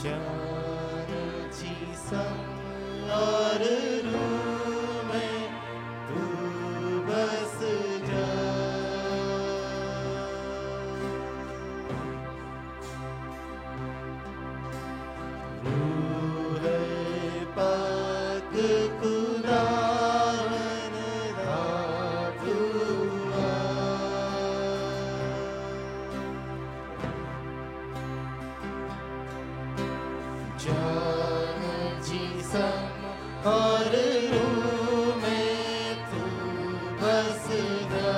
चैन जी संग और रूह में तू बस जा। रूह पाक खुदावन तू आ। जान जिस्म और रूह में तू बस जा।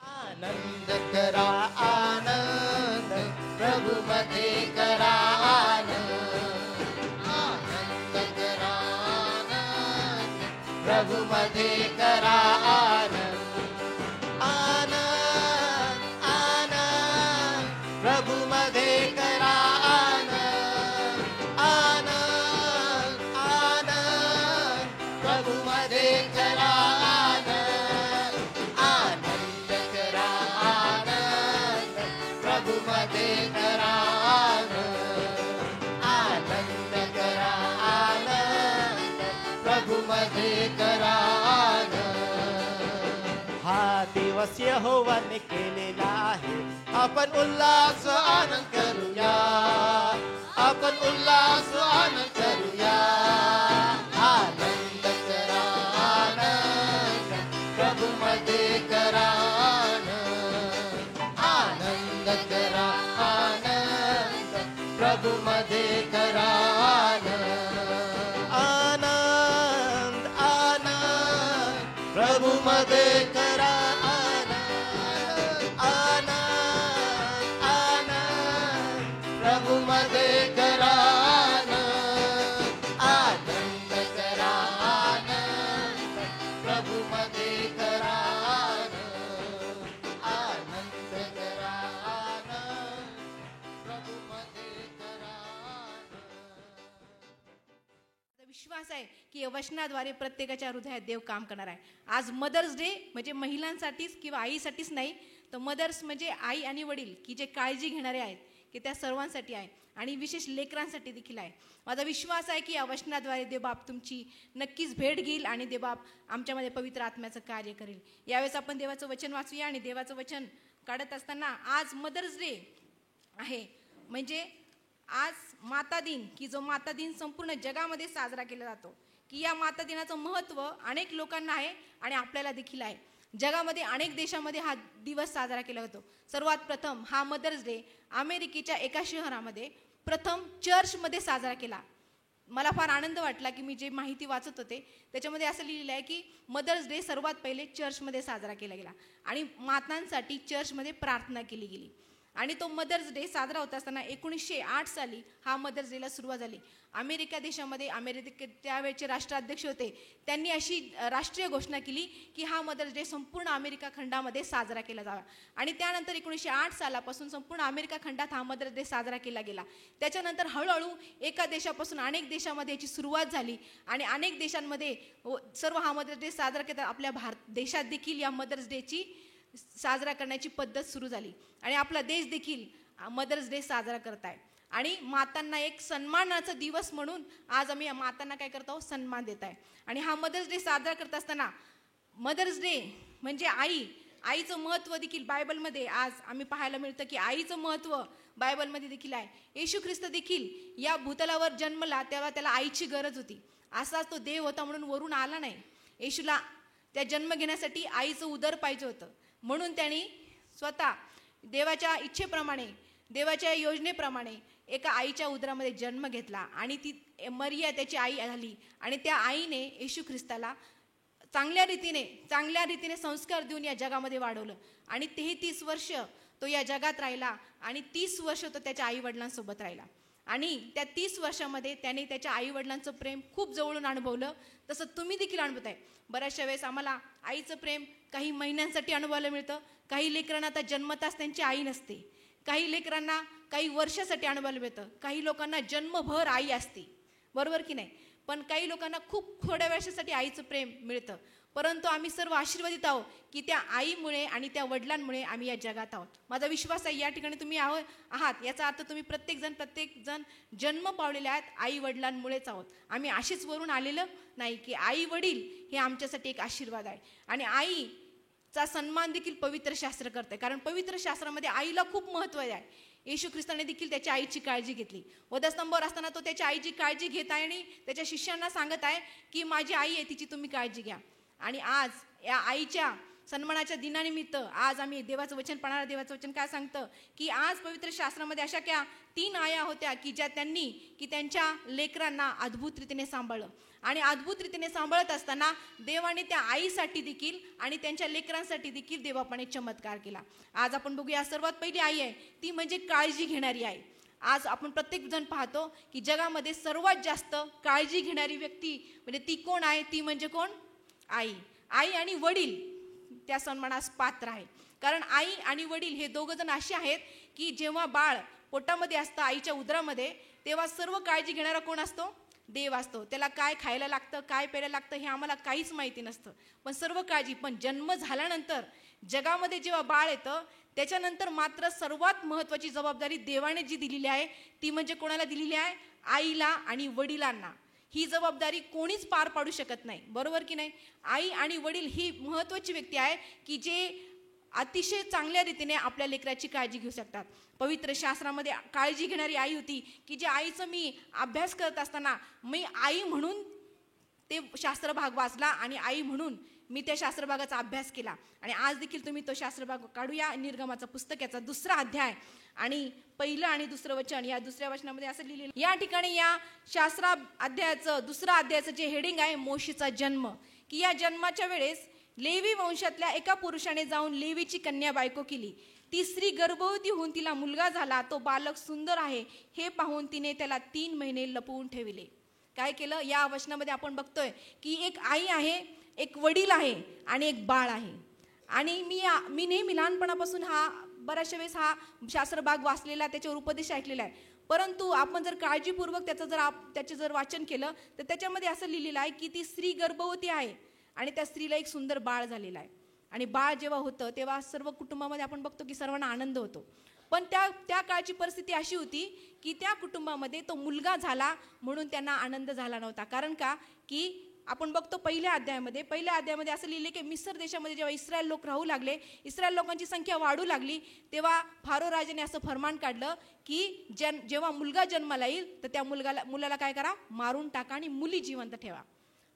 आनंद करा आनंद प्रभु मध्ये करा आनंद। आनंद करा आनंद प्रभु मध्ये करा आनंद। आनंद आनंद प्रभु मध्ये करा आनंद। आनंद आनंद प्रभु मध्ये करा आनंद। आनंद करा आनंद प्रभु मध्ये करा आनंद। आनंद करा आनंद प्रभु मध्ये करा आनंद। हा दिवस यहोवाने केलेला आहे, आपण उल्हास आनंद करूया। आपण उल्हास आनंद करूया। आनंद करा आनंद प्रभु मध्ये करा आनंद। आनंद करा आनंद प्रभु मध्ये करा आनंद। आनंद आनंद प्रभु मध्ये करा आनंद। आनंद आनंद प्रभु मध्ये करा आनंद। आनंद करा आनंद प्रभु मध्ये करा आनंद। आनंद करा आनंद प्रभु मध्ये करा आनंद। विश्वास आहे की या वचनाद्वारे प्रत्येकाच्या हृदयात देव काम करणार आहे. आज मदर्स डे म्हणजे महिलांसाठीच किंवा आईसाठीच नाही, तर मदर्स म्हणजे आई आणि वडील की जे काळजी घेणारे आहेत की त्या सर्वांसाठी आहे आणि विशेष लेकरांसाठी देखील आहे. माझा विश्वास आहे की या वचनाद्वारे देवबाप तुमची नक्कीच भेट घेईल आणि देवबाप आमच्यामध्ये पवित्र आत्म्याचं कार्य करेल. यावेळेस आपण देवाचं वचन वाचूया आणि देवाचं वचन काढत असताना आज मदर्स डे आहे, म्हणजे आज माता दिन की जो माता दिन संपूर्ण जगामध्ये साजरा केला जातो, की या माता दिनाचं महत्त्व अनेक लोकांना आहे आणि आपल्याला देखील आहे. जगामध्ये अनेक देशामध्ये हा दिवस साजरा केला जातो. सर्वात प्रथम हा मदर्स डे अमेरिकेच्या एका शहरामध्ये प्रथम चर्चमध्ये साजरा केला. मला फार आनंद वाटला की मी जे माहिती वाचत होते त्याच्यामध्ये असं लिहिलेलं आहे की मदर्स डे सर्वात पहिले चर्चमध्ये साजरा केला गेला आणि मातांसाठी चर्चमध्ये प्रार्थना केली गेली. आणि तो मदर्स डे साजरा होत असताना 1908 साली हा मदर्स डेला सुरुवात झाली. अमेरिका देशामध्ये त्यावेळेचे राष्ट्राध्यक्ष होते, त्यांनी अशी राष्ट्रीय घोषणा केली की हा मदर्स डे संपूर्ण अमेरिका खंडामध्ये साजरा केला जावा. आणि त्यानंतर 1908 सालापासून संपूर्ण अमेरिका खंडात हा मदर्स डे साजरा केला गेला. त्याच्यानंतर हळूहळू एका देशापासून अनेक देशामध्ये याची सुरुवात झाली आणि अनेक देशांमध्ये सर्व हा मदर्स डे साजरा केला. आपल्या भारत देशात देखील या मदर्स डेची साजरा करण्याची पद्धत सुरू झाली आणि आपला देश देखील मदर्स डे साजरा करत आहे. आणि मातांना एक सन्मानाचा दिवस म्हणून आज आम्ही मातांना काय करत आहोत, सन्मान देत आहे. आणि हा मदर्स डे साजरा करत असताना मदर्स डे म्हणजे आईचं महत्त्व देखील बायबलमध्ये आज आम्ही पाहायला मिळतं की आईचं महत्त्व बायबलमध्ये देखील आहे. येशू ख्रिस्त देखील या भूतलावर जन्मला तेव्हा त्याला आईची गरज होती. असाच तो देव होता म्हणून वरून आला नाही. येशूला त्या जन्म घेण्यासाठी आईचं उदर पाहिजे होतं, म्हणून त्यांनी स्वतः देवाच्या इच्छेप्रमाणे देवाच्या योजनेप्रमाणे एका आईच्या उदरामध्ये जन्म घेतला आणि ती मरिया त्याची आई झाली आणि त्या आईने येशू ख्रिस्ताला चांगल्या रीतीने संस्कार देऊन या जगामध्ये वाढवलं आणि 33 वर्ष तो या जगात राहिला आणि 30 वर्ष तो त्याच्या आई वडिलांसोबत राहिला आणि त्या 30 वर्षामध्ये त्याने त्याच्या आई वडिलांचं प्रेम खूप जवळून अनुभवलं. तसं तुम्ही देखील अनुभवताय. बऱ्याचशा वेळेस आम्हाला आईचं प्रेम काही महिन्यांसाठी अनुभवायला मिळतं. काही लेकरांना आता जन्मताच त्यांची आई नसते. काही लेकरांना काही वर्षासाठी अनुभवायला मिळतं. काही लोकांना जन्मभर आई असते, बरोबर की नाही. पण काही लोकांना खूप थोड्या वर्षासाठी आईचं प्रेम मिळतं. परंतु आम्ही सर्व आशीर्वादित आहोत की त्या आईमुळे आणि त्या वडिलांमुळे आम्ही या जगात आहोत. माझा विश्वास आहे या ठिकाणी तुम्ही आहात. याचा अर्थ तुम्ही प्रत्येक जण जन्म पावलेले आहेत आई वडिलांमुळेच आहोत. आम्ही अशीच वरून आलेलं नाही की आई वडील हे आमच्यासाठी एक आशीर्वाद आहे. आणि आईचा सन्मान देखील पवित्र शास्त्र करते, कारण पवित्र शास्त्रामध्ये आईला खूप महत्त्व आहे. येशू ख्रिस्ताने देखील त्याच्या आईची काळजी घेतली. वधस्तंभावर असताना तो त्याच्या आईची काळजी घेत आहे आणि त्याच्या शिष्यांना सांगत आहे की माझी आई आहे, तिची तुम्ही काळजी घ्या. आणि आज या आईच्या सन्मानाच्या दिनानिमित्त आज आम्ही देवाचं वचन पाहणार. देवाचं वचन काय सांगतं की आज पवित्र शास्त्रामध्ये अशा 3 आया होत्या की ज्या त्यांनी की त्यांच्या लेकरांना अद्भुत रीतीने सांभाळलं आणि अद्भुत रीतीने सांभाळत असताना देवाने त्या आईसाठी देखील आणि त्यांच्या लेकरांसाठी देखील देवापाने चमत्कार केला. आज आपण बघूया सर्वात पहिली आई आहे ती म्हणजे काळजी घेणारी आई. आज आपण प्रत्येक जण पाहतो की जगामध्ये सर्वात जास्त काळजी घेणारी व्यक्ती म्हणजे ती कोण आहे, ती म्हणजे कोण, आई. आई आणि वडील त्या सन्मानास पात्र आहे, कारण आई आणि वडील हे दोघं जण असे आहेत की जेव्हा बाळ पोटामध्ये असतं आईच्या उदरामध्ये तेव्हा सर्व काळजी घेणारा कोण असतो, देव असतो. त्याला काय खायला लागतं, काय प्यायला लागतं हे आम्हाला काहीच माहिती नसतं, पण सर्व काळजी. पण जन्म झाल्यानंतर जगामध्ये जेव्हा बाळ येतं त्याच्यानंतर मात्र सर्वात महत्त्वाची जबाबदारी देवाने जी दिलेली आहे ती म्हणजे कोणाला दिलेली आहे, आईला आणि वडिलांना. ही जबाबदारी कोणीच पार पाडू शकत नाही, बरोबर की नाही. आई आणि वडील ही महत्त्वाची व्यक्ती आहे की जे अतिशय चांगल्या रीतीने आपल्या लेकराची काळजी घेऊ शकतात. पवित्र शास्त्रामध्ये काळजी घेणारी आई होती की ज्या आईचं मी अभ्यास करत असताना मी आई म्हणून ते शास्त्रभाग वाचला आणि आई म्हणून मी त्या शास्त्रभागाचा अभ्यास केला. आणि आज देखील तुम्ही तो शास्त्रभाग काढूया. निर्गमाचा पुस्तक याचा 2रा अध्याय आणि 1 आणि 2 वचन. या 2ऱ्या वचनामध्ये असं लिहिलेलं या ठिकाणी या शास्त्रा अध्यायाचं 2रा अध्यायाचं जे हेडिंग आहे मोशेचा जन्म, की या जन्माच्या वेळेस लेवी वंशातल्या एका पुरुषाने जाऊन लेवीची कन्या बायको केली. ती स्त्री गर्भवती होऊन तिला मुलगा झाला. तो बालक सुंदर आहे हे पाहून तिने त्याला 3 महिने लपवून ठेवले. काय केलं या वचनामध्ये आपण बघतोय की एक आई आहे, एक वडील आहे आणि एक बाळ आहे. आणि मी नेहमी लहानपणापासून बऱ्याचशा वेळेस शास्त्रभाग वाचलेला, त्याच्यावर उपदेश ऐकलेला आहे. परंतु आपण जर काळजीपूर्वक त्याचं जर वाचन केलं तर त्याच्यामध्ये असं लिहिलेलं आहे की ती स्त्री गर्भवती आहे आणि त्या स्त्रीला एक सुंदर बाळ झालेलं आहे. आणि बाळ जेव्हा होतं तेव्हा सर्व कुटुंबामध्ये आपण बघतो की सर्वांना आनंद होतो. पण त्या काळची परिस्थिती अशी होती की त्या कुटुंबामध्ये तो मुलगा झाला म्हणून त्यांना आनंद झाला नव्हता. कारण का की आपण बघतो पहिल्या अध्यायामध्ये असं लिहिले की मिस्र देशामध्ये जेव्हा इस्रायल लोक राहू लागले, इस्रायल लोकांची संख्या वाढू लागली, तेव्हा फारो राजाने असं फरमान काढलं की जेव्हा मुलगा जन्माला येईल तर त्या मुलाला काय करा, मारून टाका आणि मुली जिवंत ठेवा.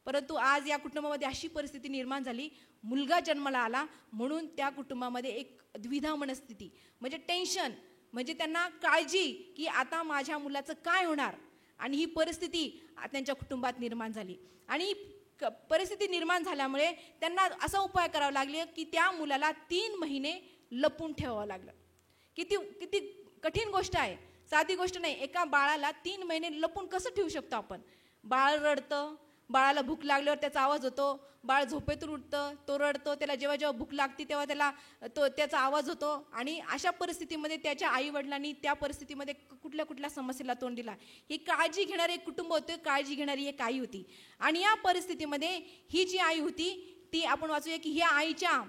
परंतु आज या कुटुंबामध्ये अशी परिस्थिती निर्माण झाली, मुलगा जन्माला आला म्हणून त्या कुटुंबामध्ये एक द्विधा मनस्थिती म्हणजे टेन्शन, म्हणजे त्यांना काळजी की आता माझ्या मुलाचं काय होणार. आणि ही परिस्थिती त्यांच्या कुटुंबात निर्माण झाली. आणि परिस्थिती निर्माण झाल्यामुळे त्यांना असा उपाय करावा लागला की त्या मुलाला 3 महिने लपून ठेवावं लागलं. किती कठीण गोष्ट आहे, साधी गोष्ट नाही. एका बाळाला 3 महिने लपून कसं ठेवू शकतो आपण. बाळ रडतं, बाळाला भूक लागल्यावर त्याचा आवाज होतो, बाळ झोपेतून उठतं, तो रडतो, त्याला जेव्हा भूक लागते तेव्हा त्याचा आवाज होतो. आणि अशा परिस्थितीमध्ये त्याच्या आई वडिलांनी त्या परिस्थितीमध्ये कुठल्या समस्येला तोंड दिला. ही काळजी घेणारे एक कुटुंब होते, काळजी घेणारी एक आई होती. आणि या परिस्थितीमध्ये ही जी आई होती ती आपण वाचूया की ह्या आईच्या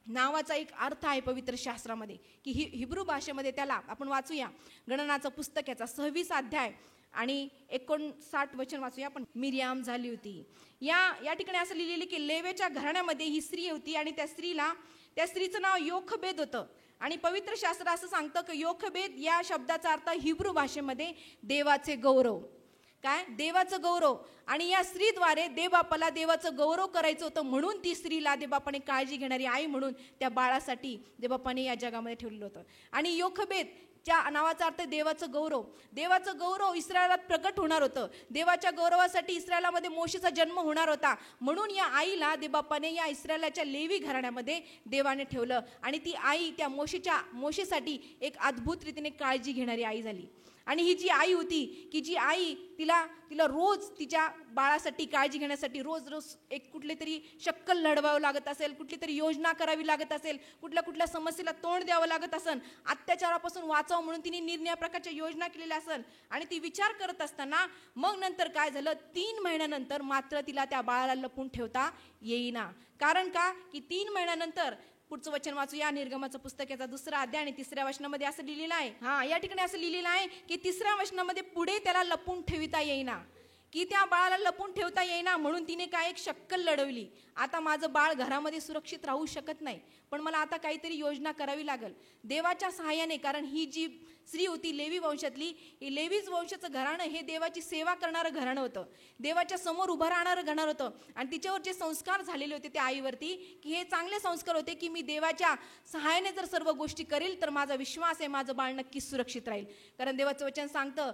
नावाचा एक अर्थ आहे पवित्र शास्त्रामध्ये की हिब्रू भाषेमध्ये त्याला आपण वाचूया. गणनाचं पुस्तक याचा 26 अध्याय आणि 59 वचन वाचूया. पण मिरियाम झाली होती. या ठिकाणी असं लिहिलेलं की लेवेच्या घराण्यामध्ये ही स्त्री होती आणि त्या स्त्रीचं नाव योखबेद होतं. आणि पवित्र शास्त्र असं सांगतं की योखबेद या शब्दाचा अर्थ हिब्रू भाषेमध्ये देवाचे गौरव. काय देवाचं गौरव. आणि या स्त्रीद्वारे देवबापाला देवाचं गौरव करायचं होतं, म्हणून ती स्त्रीला देवबापाने काळजी घेणारी आई म्हणून त्या बाळासाठी देवबापाने या जगामध्ये ठेवलेलं होतं. आणि योखबेद च्या नावाचा अर्थ देवाचं गौरव. देवाचं गौरव इस्रायलात प्रकट होणार होतं. देवाच्या गौरवासाठी इस्रायलामध्ये मोशेचा जन्म होणार होता, म्हणून या आईला देवबापाने या इस्रायलाच्या लेवी घराण्यामध्ये देवाने ठेवलं. आणि ती आई त्या मोशेसाठी एक अद्भुत रीतीने काळजी घेणारी आई झाली. आणि ही जी आई होती की जी आई तिला रोज तिच्या बाळासाठी काळजी घेण्यासाठी रोज एक कुठले तरी शक्कल लढवावं लागत असेल, कुठली तरी योजना करावी लागत असेल, कुठल्या समस्येला तोंड द्यावं लागत असेल, अत्याचारापासून वाचावं म्हणून तिने निरनिराळ्या प्रकारच्या योजना केलेल्या असेल. आणि ती विचार करत असताना मग नंतर काय झालं, 3 महिन्यानंतर मात्र तिला त्या बाळाला लपून ठेवता येईना. कारण का की 3 महिन्यानंतर पुढचं वचन वाचूया, निर्गमाचं पुस्तक याचा 2रा अध्याय आणि 3ऱ्या वचनामध्ये असं लिहिलेलं आहे. या ठिकाणी असं लिहिलेलं आहे की 3ऱ्या वचनामध्ये पुढे त्याला लपून ठेवता येईना, की त्या बाळाला लपून ठेवता येईना म्हणून तिने काय एक शक्कल लढवली. आता माझं बाळ घरामध्ये सुरक्षित राहू शकत नाही, पण मला आता काहीतरी योजना करावी लागेल देवाच्या सहाय्याने. कारण ही जी स्त्री होती लेवी वंशातली, ही लेवीज वंशाचं घराणं हे देवाची सेवा करणारं घराणं होतं, देवाच्या समोर उभं राहणारं घराणं होतं. आणि तिच्यावर जे संस्कार झालेले होते त्या आईवरती, की हे चांगले संस्कार होते की मी देवाच्या सहाय्याने जर सर्व गोष्टी करेल तर माझा विश्वास आहे माझं बाळ नक्कीच सुरक्षित राहील. कारण देवाचं वचन सांगतं,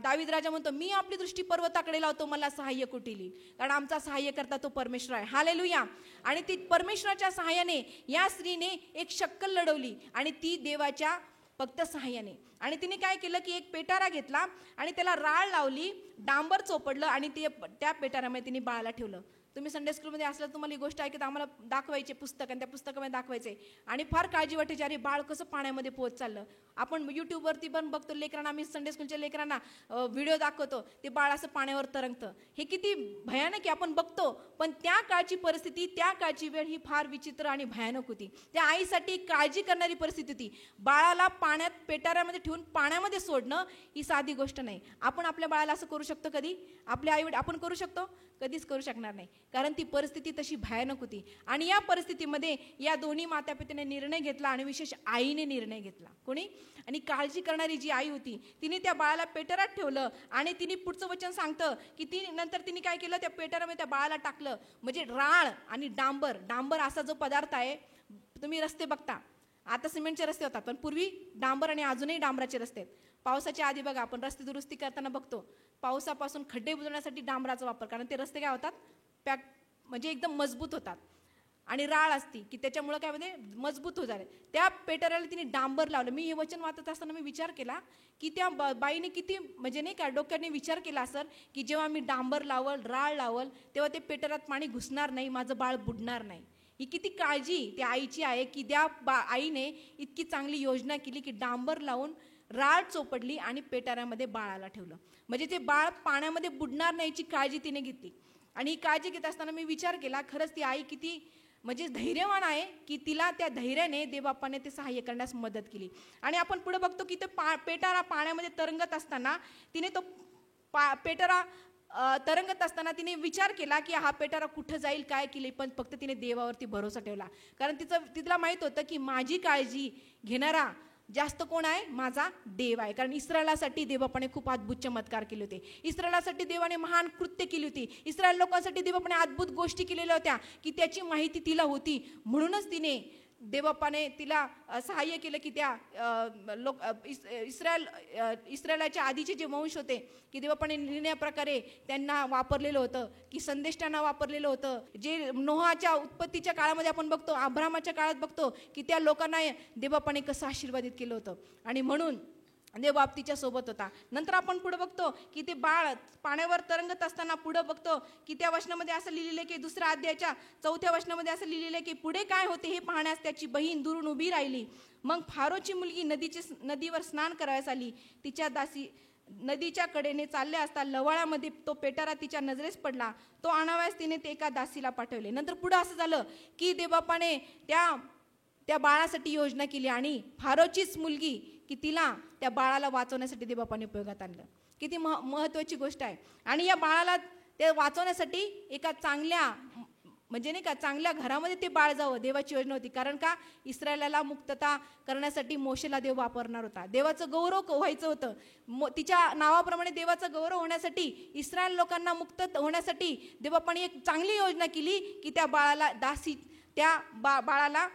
दावीद राजा म्हणतो, मी आपली दृष्टी पर्वताकडे लावतो, मला सहाय्य कुठे येईल, कारण आमचा सहाय्य करता तो परमेश्वर आहे. हालेलुया. आणि ती परमेश्वराच्या सहाय्याने या स्त्रीने एक शक्कल लढवली आणि ती देवाच्या फक्त सहाय्याने. आणि तिने काय केलं की एक पेटारा घेतला आणि त्याला राळ लावली, डांबर चोपडलं आणि त्या पेटाऱ्यामध्ये तिने बाळाला ठेवलं. तुम्ही संडे स्कूलमध्ये असलं तुम्हाला ही गोष्ट ऐकत आम्हाला दाखवायचे पुस्तक आणि त्या पुस्तकामध्ये दाखवायचे आणि फार काळजी वाटायची, अरे बाळ कसं पाण्यामध्ये पोहत चाललं. आपण यूट्यूबवरती पण बघतो लेकरांना, आम्ही संडे स्कूलच्या लेकरांना व्हिडिओ दाखवतो, ते बाळ असं पाण्यावर तरंगतं. हे किती भयानक आहे आपण बघतो, पण त्या काळची परिस्थिती, त्या काळची वेळ ही फार विचित्र आणि भयानक होती. त्या आईसाठी काळजी करणारी परिस्थिती होती. बाळाला पाण्यात पेटाऱ्यामध्ये ठेवून पाण्यामध्ये सोडणं ही साधी गोष्ट नाही. आपण आपल्या बाळाला असं करू शकतो कधी? आपल्या आई आपण करू शकतो? कधीच करू शकणार नाही, कारण ती परिस्थिती तशी भयानक होती. आणि या परिस्थितीमध्ये या दोन्ही मातापित्याने निर्णय घेतला आणि विशेष आईने निर्णय घेतला. कोणी? आणि काळजी करणारी जी आई होती तिने त्या बाळाला पेटारात ठेवलं. आणि तिने पुढचं वचन सांगतं की नंतर तिने काय केलं, त्या पेटारामध्ये त्या बाळाला टाकलं. म्हणजे राळ आणि डांबर असा जो पदार्थ आहे, तुम्ही रस्ते बघता, आता सिमेंटचे रस्ते होतात पण पूर्वी डांबर आणि अजूनही डांबराचे रस्ते आहेत. पावसाच्या आधी बघा आपण रस्ते दुरुस्ती करताना बघतो, पावसापासून खड्डे बुजवण्यासाठी डांबराचा वापर, कारण ते रस्ते काय होतात, पॅक म्हणजे एकदम मजबूत होतात. आणि राळ असती की त्याच्यामुळं काय म्हणजे मजबूत हो झाले. त्या पेटाऱ्याला तिने डांबर लावलं. मी हे वचन वाचत असताना मी विचार केला की त्या बाईने किती म्हणजे नाही का डोक्याने विचार केला असेल की जेव्हा मी डांबर लावल, राळ लावल, तेव्हा ते पेटाऱ्यात पाणी घुसणार नाही, माझं बाळ बुडणार नाही. ही किती काळजी त्या आईची आहे की त्या आईने इतकी चांगली योजना केली की डांबर लावून राळ चोपडली आणि पेटाऱ्यामध्ये बाळाला ठेवलं. म्हणजे ते बाळ पाण्यामध्ये बुडणार नाही याची काळजी तिने घेतली. आणि ही काळजी घेत असताना मी विचार केला, खरंच ती आई किती म्हणजे धैर्यवान आहे की तिला त्या धैर्याने देवबापाने ते सहाय्य करण्यास मदत केली. आणि आपण पुढे बघतो की ते पेटारा पाण्यामध्ये तरंगत असताना तिने तो पेटारा तरंगत असताना तिने विचार केला की हा पेटारा कुठं जाईल काय केली, पण फक्त तिने देवावरती भरोसा ठेवला. कारण तिला माहित होतं की माझी काळजी घेणारा जास्त कोण आहे, माझा देव आहे. कारण इस्रायलासाठी देवबापाने खूप अद्भुत चमत्कार केले होते, इस्रायलासाठी देवाने महान कृत्य केली होती, इस्रायल लोकांसाठी देवबापाने अद्भुत गोष्टी केलेल्या होत्या की त्याची माहिती तिला होती. म्हणूनच तिने देवबापाने तिला सहाय्य केलं की त्या इस्रायलाच्या आधीचे जे वंश होते की देवबापाने निर्णया प्रकारे त्यांना वापरलेलं होतं, की संदेष्टांना वापरलेलं होतं. जे नोहाच्या उत्पत्तीच्या काळामध्ये आपण बघतो, अब्रामाच्या काळात बघतो की त्या लोकांना देवबापाने कसं आशीर्वादित केलं होतं. आणि म्हणून देवबाप तिच्या सोबत होता. नंतर आपण पुढे बघतो की ते बाळ पाण्यावर तरंगत असताना पुढे बघतो की त्या वचनामध्ये असं लिहिलेलं की 2ऱ्या अध्यायाच्या 4थ्या वचनामध्ये असं लिहिलेलं की पुढे काय होते हे पाहण्यास त्याची बहीण दुरून उभी राहिली. मग फारोची मुलगी नदीवर स्नान करावयास आली. तिच्या दासी नदीच्या कडेने चालले असता लवाळामध्ये तो पेटारा तिच्या नजरेस पडला. तो आणावयास तिने ते एका दासीला पाठवले. नंतर पुढे असं झालं की देवबापाने त्या बाळासाठी योजना केली आणि फारोचीच मुलगी की तिला त्या बाळाला वाचवण्यासाठी देवबापाने उपयोगात आणलं. किती महत्त्वाची गोष्ट आहे. आणि या बाळाला ते वाचवण्यासाठी एका चांगल्या म्हणजे नाही का चांगल्या घरामध्ये ते बाळ जावं, देवाची योजना होती. कारण का, इस्रायलाला मुक्तता करण्यासाठी मोशेला देव वापरणार होता. देवाचं गौरव व्हायचं होतं. तिच्या नावाप्रमाणे देवाचं गौरव होण्यासाठी, इस्रायल लोकांना मुक्त होण्यासाठी देवापाणी एक चांगली योजना केली की त्या बाळाला त्या बाळाला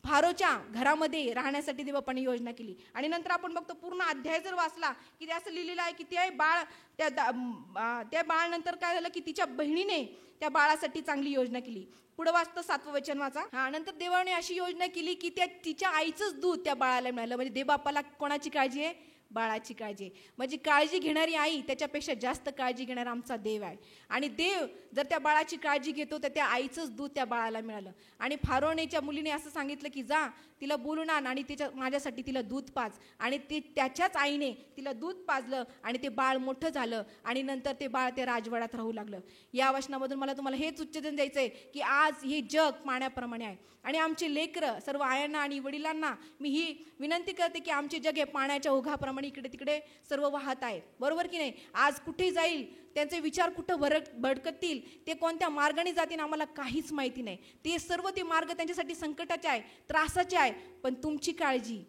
फारोच्या घरामध्ये राहण्यासाठी देवापाणी योजना केली. आणि नंतर आपण बघतो पूर्ण अध्याय जर वाचला की ते असं लिहिलेलं आहे की ते बाळ त्या बाळानंतर काय झालं की तिच्या बहिणीने त्या बाळासाठी चांगली योजना केली. पुढे वाचतं 7वं वचन वाचा. नंतर देवाने अशी योजना केली की तिच्या आईचंच दूध त्या बाळाला मिळालं. म्हणजे देवबापाला कोणाची काळजी आहे? बाळाची काळजी. म्हणजे काळजी घेणारी आई त्याच्यापेक्षा जास्त काळजी घेणारा आमचा देव आहे. आणि देव जर त्या बाळाची काळजी घेतो तर त्या आईचंच दूध त्या बाळाला मिळालं. आणि फारोनेच्या मुलीने असं सांगितलं की जा तिला बोलून आण आणि माझ्यासाठी तिला दूध पाज. आणि त्याच्याच आईने तिला दूध पाजलं आणि ते बाळ मोठं झालं. आणि नंतर ते बाळ ते राजवाड्यात राहू लागलं. या वचनामधून मला तुम्हाला हेच उच्चारण द्यायचंय की आज हे जग पाण्याप्रमाणे आहे. आणि आमचे लेकरं सर्व आयांना आणि वडिलांना मी ही विनंती करते की आमचे जग हे पाण्याच्या ओघाप्रमाणे इकडे तिकडे सर्व वाहत आहे. बरोबर की नाही? आज कुठे जाईल, त्यांचे विचार कुठं भडकतील, ते कोणत्या मार्गाने जातील आम्हाला काहीच माहिती नाही. ते सर्व ते मार्ग त्यांच्यासाठी संकटाचे आहे, त्रासाचे आहे. पण तुमची काळजी,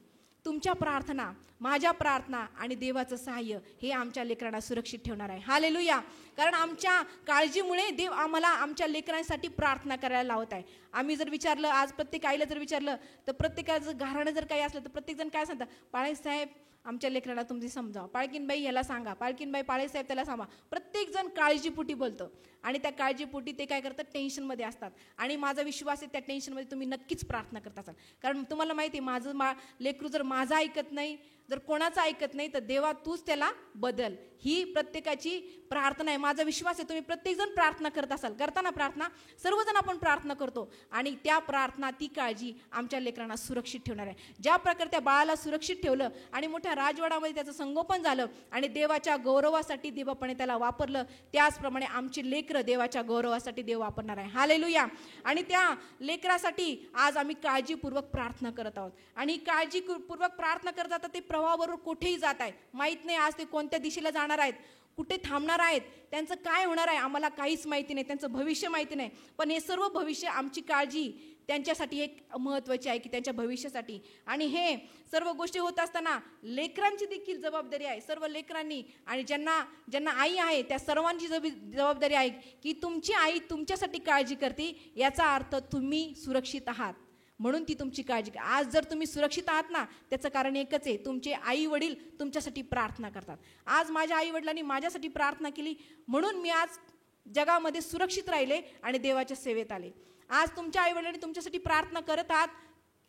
तुमच्या प्रार्थना, माझ्या प्रार्थना आणि देवाचं सहाय्य हे आमच्या लेकरांना सुरक्षित ठेवणार आहे. हालेलुया. कारण आमच्या काळजीमुळे देव आम्हाला आमच्या लेकरांसाठी प्रार्थना करायला लावत आहे. आम्ही जर विचारलं, आज प्रत्येक आईला जर विचारलं तर प्रत्येकाचं घराणं जर काही असलं तर प्रत्येकजण काय सांगतात? पाळेसाहेब आमच्या लेकरांना तुमची समजावा, पाळकीनबाई याला सांगा, पाळकीनबाई पाळेसाहेब त्याला सांगा. प्रत्येकजण काळजीपोटी बोलतं. आणि त्या काळजीपोटी ते काय करतात? टेन्शनमध्ये असतात. आणि माझा विश्वास आहे त्या टेन्शनमध्ये तुम्ही नक्कीच प्रार्थना करत असाल. कारण तुम्हाला माहिती आहे माझं लेकरू जर माझं ऐकत नाही, जर कोणाचं ऐकत नाही तर देवा तूच त्याला बदल, ही प्रत्येकाची प्रार्थना आहे. माझा विश्वास आहे तुम्ही प्रत्येकजण प्रार्थना करत असाल. करताना प्रार्थना सर्वजण आपण प्रार्थना करतो. आणि त्या प्रार्थना, ती काळजी आमच्या लेकरांना सुरक्षित ठेवणार आहे. ज्या प्रकारे त्या बाळाला सुरक्षित ठेवलं आणि मोठ्या राजवाड्यामध्ये त्याचं संगोपन झालं आणि देवाच्या गौरवासाठी देवापणे त्याला वापरलं, त्याचप्रमाणे आमची लेकरं देवाच्या गौरवासाठी देव वापरणार आहे. हालेलुया. आणि त्या लेकरासाठी आज आम्ही काळजीपूर्वक प्रार्थना करत आहोत. आणि काळजीपूर्वक प्रार्थना करत जातात ते प्रवाहाबरोबर कुठेही जात आहे. माहीत नाही आज ते कोणत्या दिशेला जाणार आहेत, कुठे थांबणार आहेत, त्यांचं काय होणार आहे आम्हाला काहीच माहिती नाही, त्यांचं भविष्य माहिती नाही. पण हे सर्व भविष्य, आमची काळजी त्यांच्यासाठी एक महत्त्वाची आहे की त्यांच्या भविष्यासाठी. आणि हे सर्व गोष्टी होत असताना लेकरांची देखील जबाबदारी आहे. सर्व लेकरांनी आणि ज्यांना आई आहे त्या सर्वांची जबाबदारी आहे की तुमची आई तुमच्यासाठी काळजी करते, याचा अर्थ तुम्ही सुरक्षित आहात म्हणून ती तुमची काळजी. आज जर तुम्ही सुरक्षित आहात ना, त्याचं कारण एकच आहे, तुमचे आई वडील तुमच्यासाठी प्रार्थना करतात. आज माझ्या आई वडिलांनी माझ्यासाठी प्रार्थना केली म्हणून मी आज जगामध्ये सुरक्षित राहिले आणि देवाच्या सेवेत आले. आज तुमच्या आई वडिलांनी तुमच्यासाठी प्रार्थना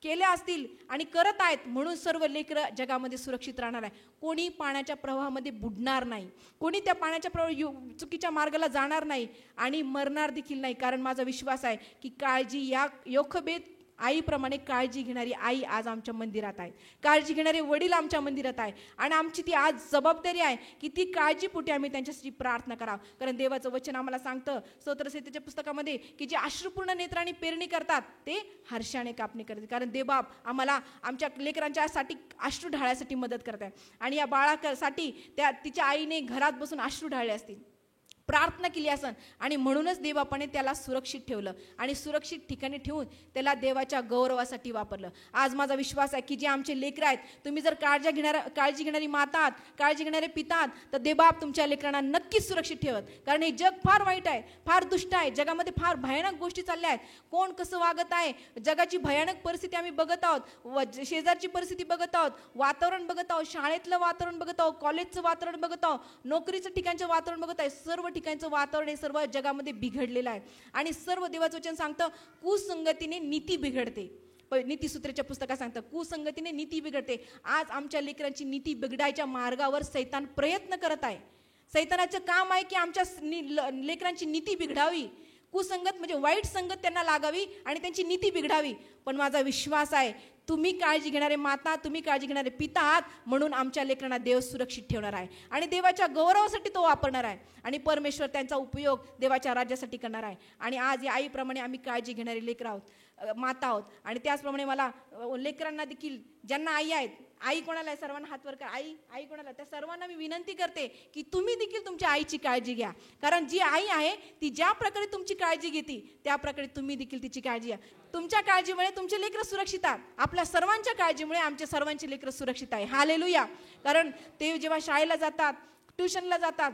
केल्या असतील आणि करत आहेत म्हणून सर्व लेकरं जगामध्ये सुरक्षित राहणार आहे. कोणी पाण्याच्या प्रवाहामध्ये बुडणार नाही, कोणी त्या पाण्याच्या चुकीच्या मार्गाला जाणार नाही आणि मरणार देखील नाही. कारण माझा विश्वास आहे की काळजी, या योखबेद आईप्रमाणे काळजी घेणारी आई आज आमच्या मंदिरात आहे, काळजी घेणारे वडील आमच्या मंदिरात आहे. आणि आमची ती आज जबाबदारी आहे की ती काळजीपोटी आम्ही त्यांच्यासाठी प्रार्थना करावं. कारण देवाचं वचन आम्हाला सांगतं स्तोत्रसंहितेच्या पुस्तकामध्ये की जे अश्रुपूर्ण नेत्राने पेरणी करतात ते हर्षाने कापणी करतात. कारण देवबाप आम्हाला आमच्या लेकरांच्यासाठी अश्रू ढाळण्यासाठी मदत करत आहे. आणि या बाळासाठी तिच्या आईने घरात बसून अश्रू ढाळले असतील, प्रार्थना केली असन आणि म्हणूनच देवापणे त्याला सुरक्षित ठेवलं आणि सुरक्षित ठिकाणी ठेवून त्याला देवाच्या गौरवासाठी वापरलं. आज माझा विश्वास आहे की जे आमचे लेकरं आहेत, तुम्ही जर काळजी घेणारी माता आहात, काळजी घेणारे पिता आहात, तर देवबाप तुमच्या लेकरांना नक्कीच सुरक्षित ठेवत. कारण हे जग फार वाईट आहे, फार दुष्ट आहे, जगामध्ये फार भयानक गोष्टी चालल्या आहेत. कोण कसं वागत आहे, जगाची भयानक परिस्थिती आम्ही बघत आहोत, शेजारची परिस्थिती बघत आहोत, वातावरण बघत आहोत, शाळेतलं वातावरण बघत आहोत, कॉलेजचं वातावरण बघत आहोत, नोकरीचं ठिकाणचं वातावरण बघत आहे. सर्व ठिकाणचं वातावरण हे सर्व जगामध्ये बिघडलेलं आहे. आणि सर्व देवाचं वचन सांगतं कुसंगतीने नीती बिघडते. नीतिसूत्राच्या पुस्तकात सांगतं कुसंगतीने नीती बिघडते. आज आमच्या लेकरांची नीती बिघडायच्या मार्गावर सैतान प्रयत्न करत आहे. सैतानाचं काम आहे की आमच्या लेकरांची नीती बिघडावी, कुसंगत म्हणजे वाईट संगत त्यांना लागावी आणि त्यांची नीती बिघडावी. पण माझा विश्वास आहे तुम्ही काळजी घेणारे माता, तुम्ही काळजी घेणारे पिता आहात म्हणून आमच्या लेकरांना देव सुरक्षित ठेवणार आहे आणि देवाच्या गौरवासाठी तो वापरणार आहे आणि परमेश्वर त्यांचा उपयोग देवाच्या राज्यासाठी करणार आहे. आणि आज या आईप्रमाणे आम्ही काळजी घेणारे लेकर आहोत. माता आहोत. आणि त्याचप्रमाणे मला लेकरांना देखील, ज्यांना आई आहेत, आई कोणाला आहे, सर्वांना हात वर करा. आई कोणाला, त्या सर्वांना मी विनंती करते की तुम्ही देखील तुमच्या आईची काळजी घ्या. कारण जी आई आहे ती ज्या प्रकारे तुमची काळजी घेते त्या प्रकारे तुम्ही देखील तिची काळजी घ्या. तुमच्या काळजीमुळे तुमचे लेकरं सुरक्षित आहेत. आपल्या सर्वांच्या काळजीमुळे आमच्या सर्वांचे लेकरं सुरक्षित आहे. हालेलुया. कारण ते जेव्हा शाळेला जातात, ट्युशनला जातात,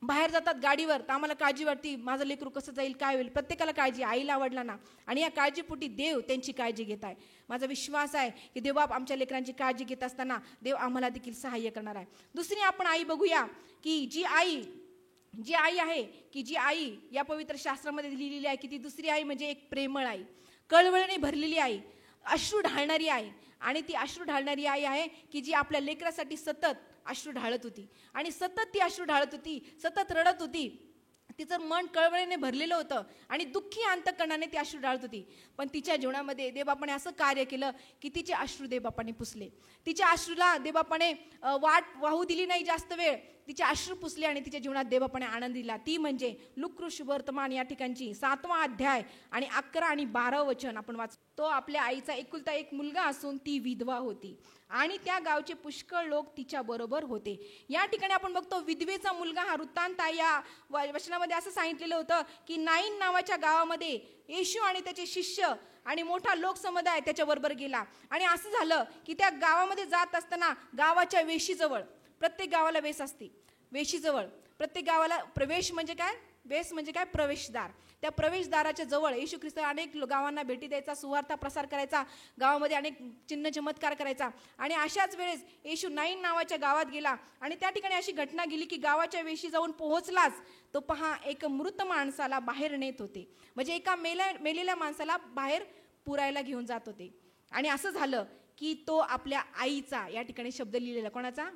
बाहेर जातात गाडीवर, तर आम्हाला काळजी वाटते, माझं लेकरू कसं जाईल, काय होईल. प्रत्येकाला काळजी, आईला वडिलांना. आणि या काळजीपोटी देव त्यांची काळजी घेत आहे. माझा विश्वास आहे की देवबाप आमच्या लेकरांची काळजी घेत असताना देव आम्हाला देखील सहाय्य करणार आहे. दुसरी आपण आई बघूया की जी आई आहे, की जी आई या पवित्र शास्त्रामध्ये लिहिलेली आहे की ती दुसरी आई म्हणजे एक प्रेमळ आई, कळवळीने भरलेली आई, अश्रू ढाळणारी आई. आणि ती अश्रू ढाळणारी आई आहे की जी आपल्या लेकरासाठी सतत अश्रू ढाळत होती. आणि सतत ती अश्रू ढाळत होती, सतत रडत होती. तिचं मन कळवळीने भरलेलं होतं आणि दुःखी अंतःकरणाने ती अश्रू ढाळत होती. पण तिच्या जीवनामध्ये देवबापाने असं कार्य केलं की तिचे अश्रू देवबापाने पुसले. तिच्या अश्रूला देवबापाने वाट वाहू दिली नाही जास्त वेळ. तिचे अश्रू पुसले आणि तिच्या जीवनात देवबापाने आनंद दिला. ती म्हणजे लूका शुभवर्तमान या ठिकाणची 7वां अध्याय आणि 11 आणि 12 वचन आपण वाच. तो आपल्या आईचा एकुलता एक मुलगा असून ती विधवा होती आणि त्या गावचे पुष्कळ लोक तिच्या बरोबर होते. या ठिकाणी आपण बघतो विधवेचा मुलगा हा वृत्तांत या वचनामध्ये असं सांगितलेलं होतं की नाईन नावाच्या गावामध्ये येशू आणि त्याचे शिष्य आणि मोठा लोकसमुदाय त्याच्याबरोबर गेला. आणि असं झालं की त्या गावामध्ये जात असताना गावाच्या वेशीजवळ, प्रत्येक गावाला वेस असते, वेशीजवळ प्रत्येक गावाला प्रवेश म्हणजे काय, वेस म्हणजे काय, प्रवेशदार. त्या प्रवेशदाराच्या जवळ येशू ख्रिस्त अनेक गावांना भेटी द्यायचा, सुवार्ता प्रसार करायचा, गावामध्ये अनेक चिन्ह चमत्कार करायचा. आणि अशाच वेळेस येशू नाईन नावाच्या गावात गेला आणि त्या ठिकाणी अशी घटना गेली की गावाच्या वेशी जाऊन पोहोचलाच तो पहा एक मृत माणसाला बाहेर नेत होते. म्हणजे एका मेलेल्या माणसाला बाहेर पुरायला घेऊन जात होते. आणि असं झालं की तो आपल्या आईचा, या ठिकाणी शब्द लिहिलेला, कोणाचा,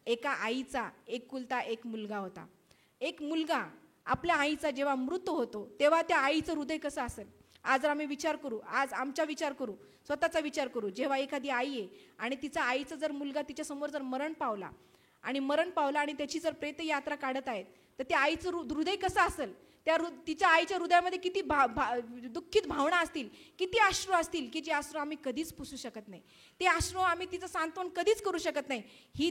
एका आईचा एकुलता एक मुलगा होता. एक मुलगा आपल्या आईचा जेव्हा मृत होतो तेव्हा त्या आईचं हृदय कसं असेल. आज जर आम्ही विचार करू, आज आमचा विचार करू, स्वतःचा विचार करू. जेव्हा एखादी आई आहे आणि तिचा आईचा जर मुलगा तिच्यासमोर जर मरण पावला आणि त्याची जर प्रेतयात्रा काढत आहेत तर त्या आईचं हृदय कसं असेल. तिच्या आईच्या हृदयामध्ये किती दुःखित भावना असतील, किती अश्रू असतील की जे अश्रू आम्ही कधीच पुसू शकत नाही. ते अश्रू आम्ही तिचं सांत्वन कधीच करू शकत नाही. ही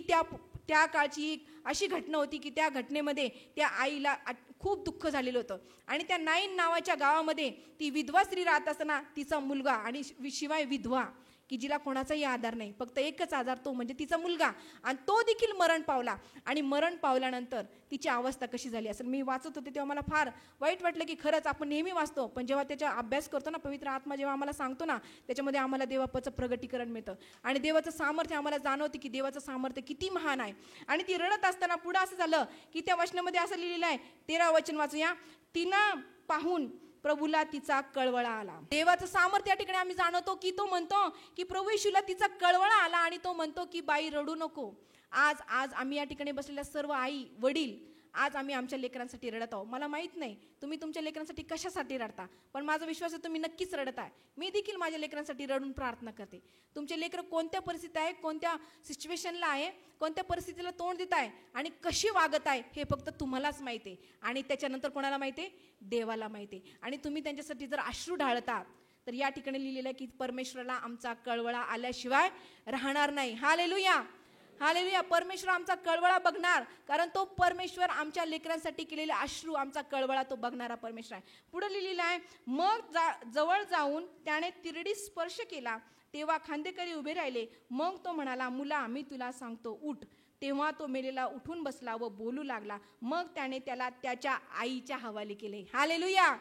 त्या काळची एक अशी घटना होती की त्या घटनेमध्ये त्या आईला खूप दुःख झालेलं होतं. आणि त्या नाईन नावाच्या गावामध्ये ती विधवा स्त्री राहत असताना तिचा मुलगा, आणि शिवाय विधवा की जिला कोणाचाही आधार नाही, फक्त एकच आधार, तो म्हणजे तिचा मुलगा, आणि तो देखील मरण पावला. आणि मरण पावल्यानंतर तिची अवस्था कशी झाली असेल. मी वाचत होते तेव्हा मला फार वाईट वाटलं की खरंच आपण नेहमी वाचतो, पण जेव्हा त्याचा अभ्यास करतो ना, पवित्र आत्मा जेव्हा आम्हाला सांगतो ना, त्याच्यामध्ये आम्हाला देवाचं प्रगटीकरण मिळतं आणि देवाचं सामर्थ्य आम्हाला जाणवते की देवाचं सामर्थ्य किती महान आहे. आणि ती रडत असताना पुढं असं झालं की त्या वचनामध्ये असं लिहिलेलं आहे, 13 वचन वाचूया. तिनं पाहून प्रभूला तिचा कळवळा आला. देवाचं सामर्थ्य या ठिकाणी आम्ही जाणवतो की तो म्हणतो की प्रभू येशूला तिचा कळवळा आला आणि तो म्हणतो की बाई रडू नको. आज आम्ही या ठिकाणी बसलेल्या सर्व आई वडील, आज आम्ही आमच्या लेकरांसाठी रडत आहोत. मला माहित नाही तुम्ही तुमच्या लेकरांसाठी कशासाठी रडता, पण माझा विश्वास आहे तुम्ही नक्कीच रडत आहे. मी देखील माझ्या लेकरांसाठी रडून प्रार्थना करते. तुमचे लेकर कोणत्या परिस्थितीत आहे, कोणत्या सिच्युएशनला आहे, कोणत्या परिस्थितीला तोंड देत आहे आणि कशी वागत आहे हे फक्त तुम्हालाच माहिती आहे. आणि त्याच्यानंतर कोणाला माहिती आहे, देवाला माहिती आहे. आणि तुम्ही त्यांच्यासाठी जर अश्रू ढाळतात तर या ठिकाणी लिहिलेलं आहे की परमेश्वराला आमचा कळवळा आल्याशिवाय राहणार नाही. Hallelujah, hallelujah. परमेश्वर आमचा कळवळा बघणार, कारण तो परमेश्वर आमच्या लेकरांसाठी केलेले अश्रू, आमचा कळवळा तो बघणारा परमेश्वर आहे. पुढे लिहिलेलं आहे, मग जवळ जाऊन त्याने तिरडी स्पर्श केला, तेव्हा खांदेकरी उभे राहिले. मग तो म्हणाला, मुला मी तुला सांगतो उठ. तेव्हा तो मेलेला उठून बसला व बोलू लागला. मग त्याने त्याला त्याच्या आईच्या हवाले केले. हालेलुया.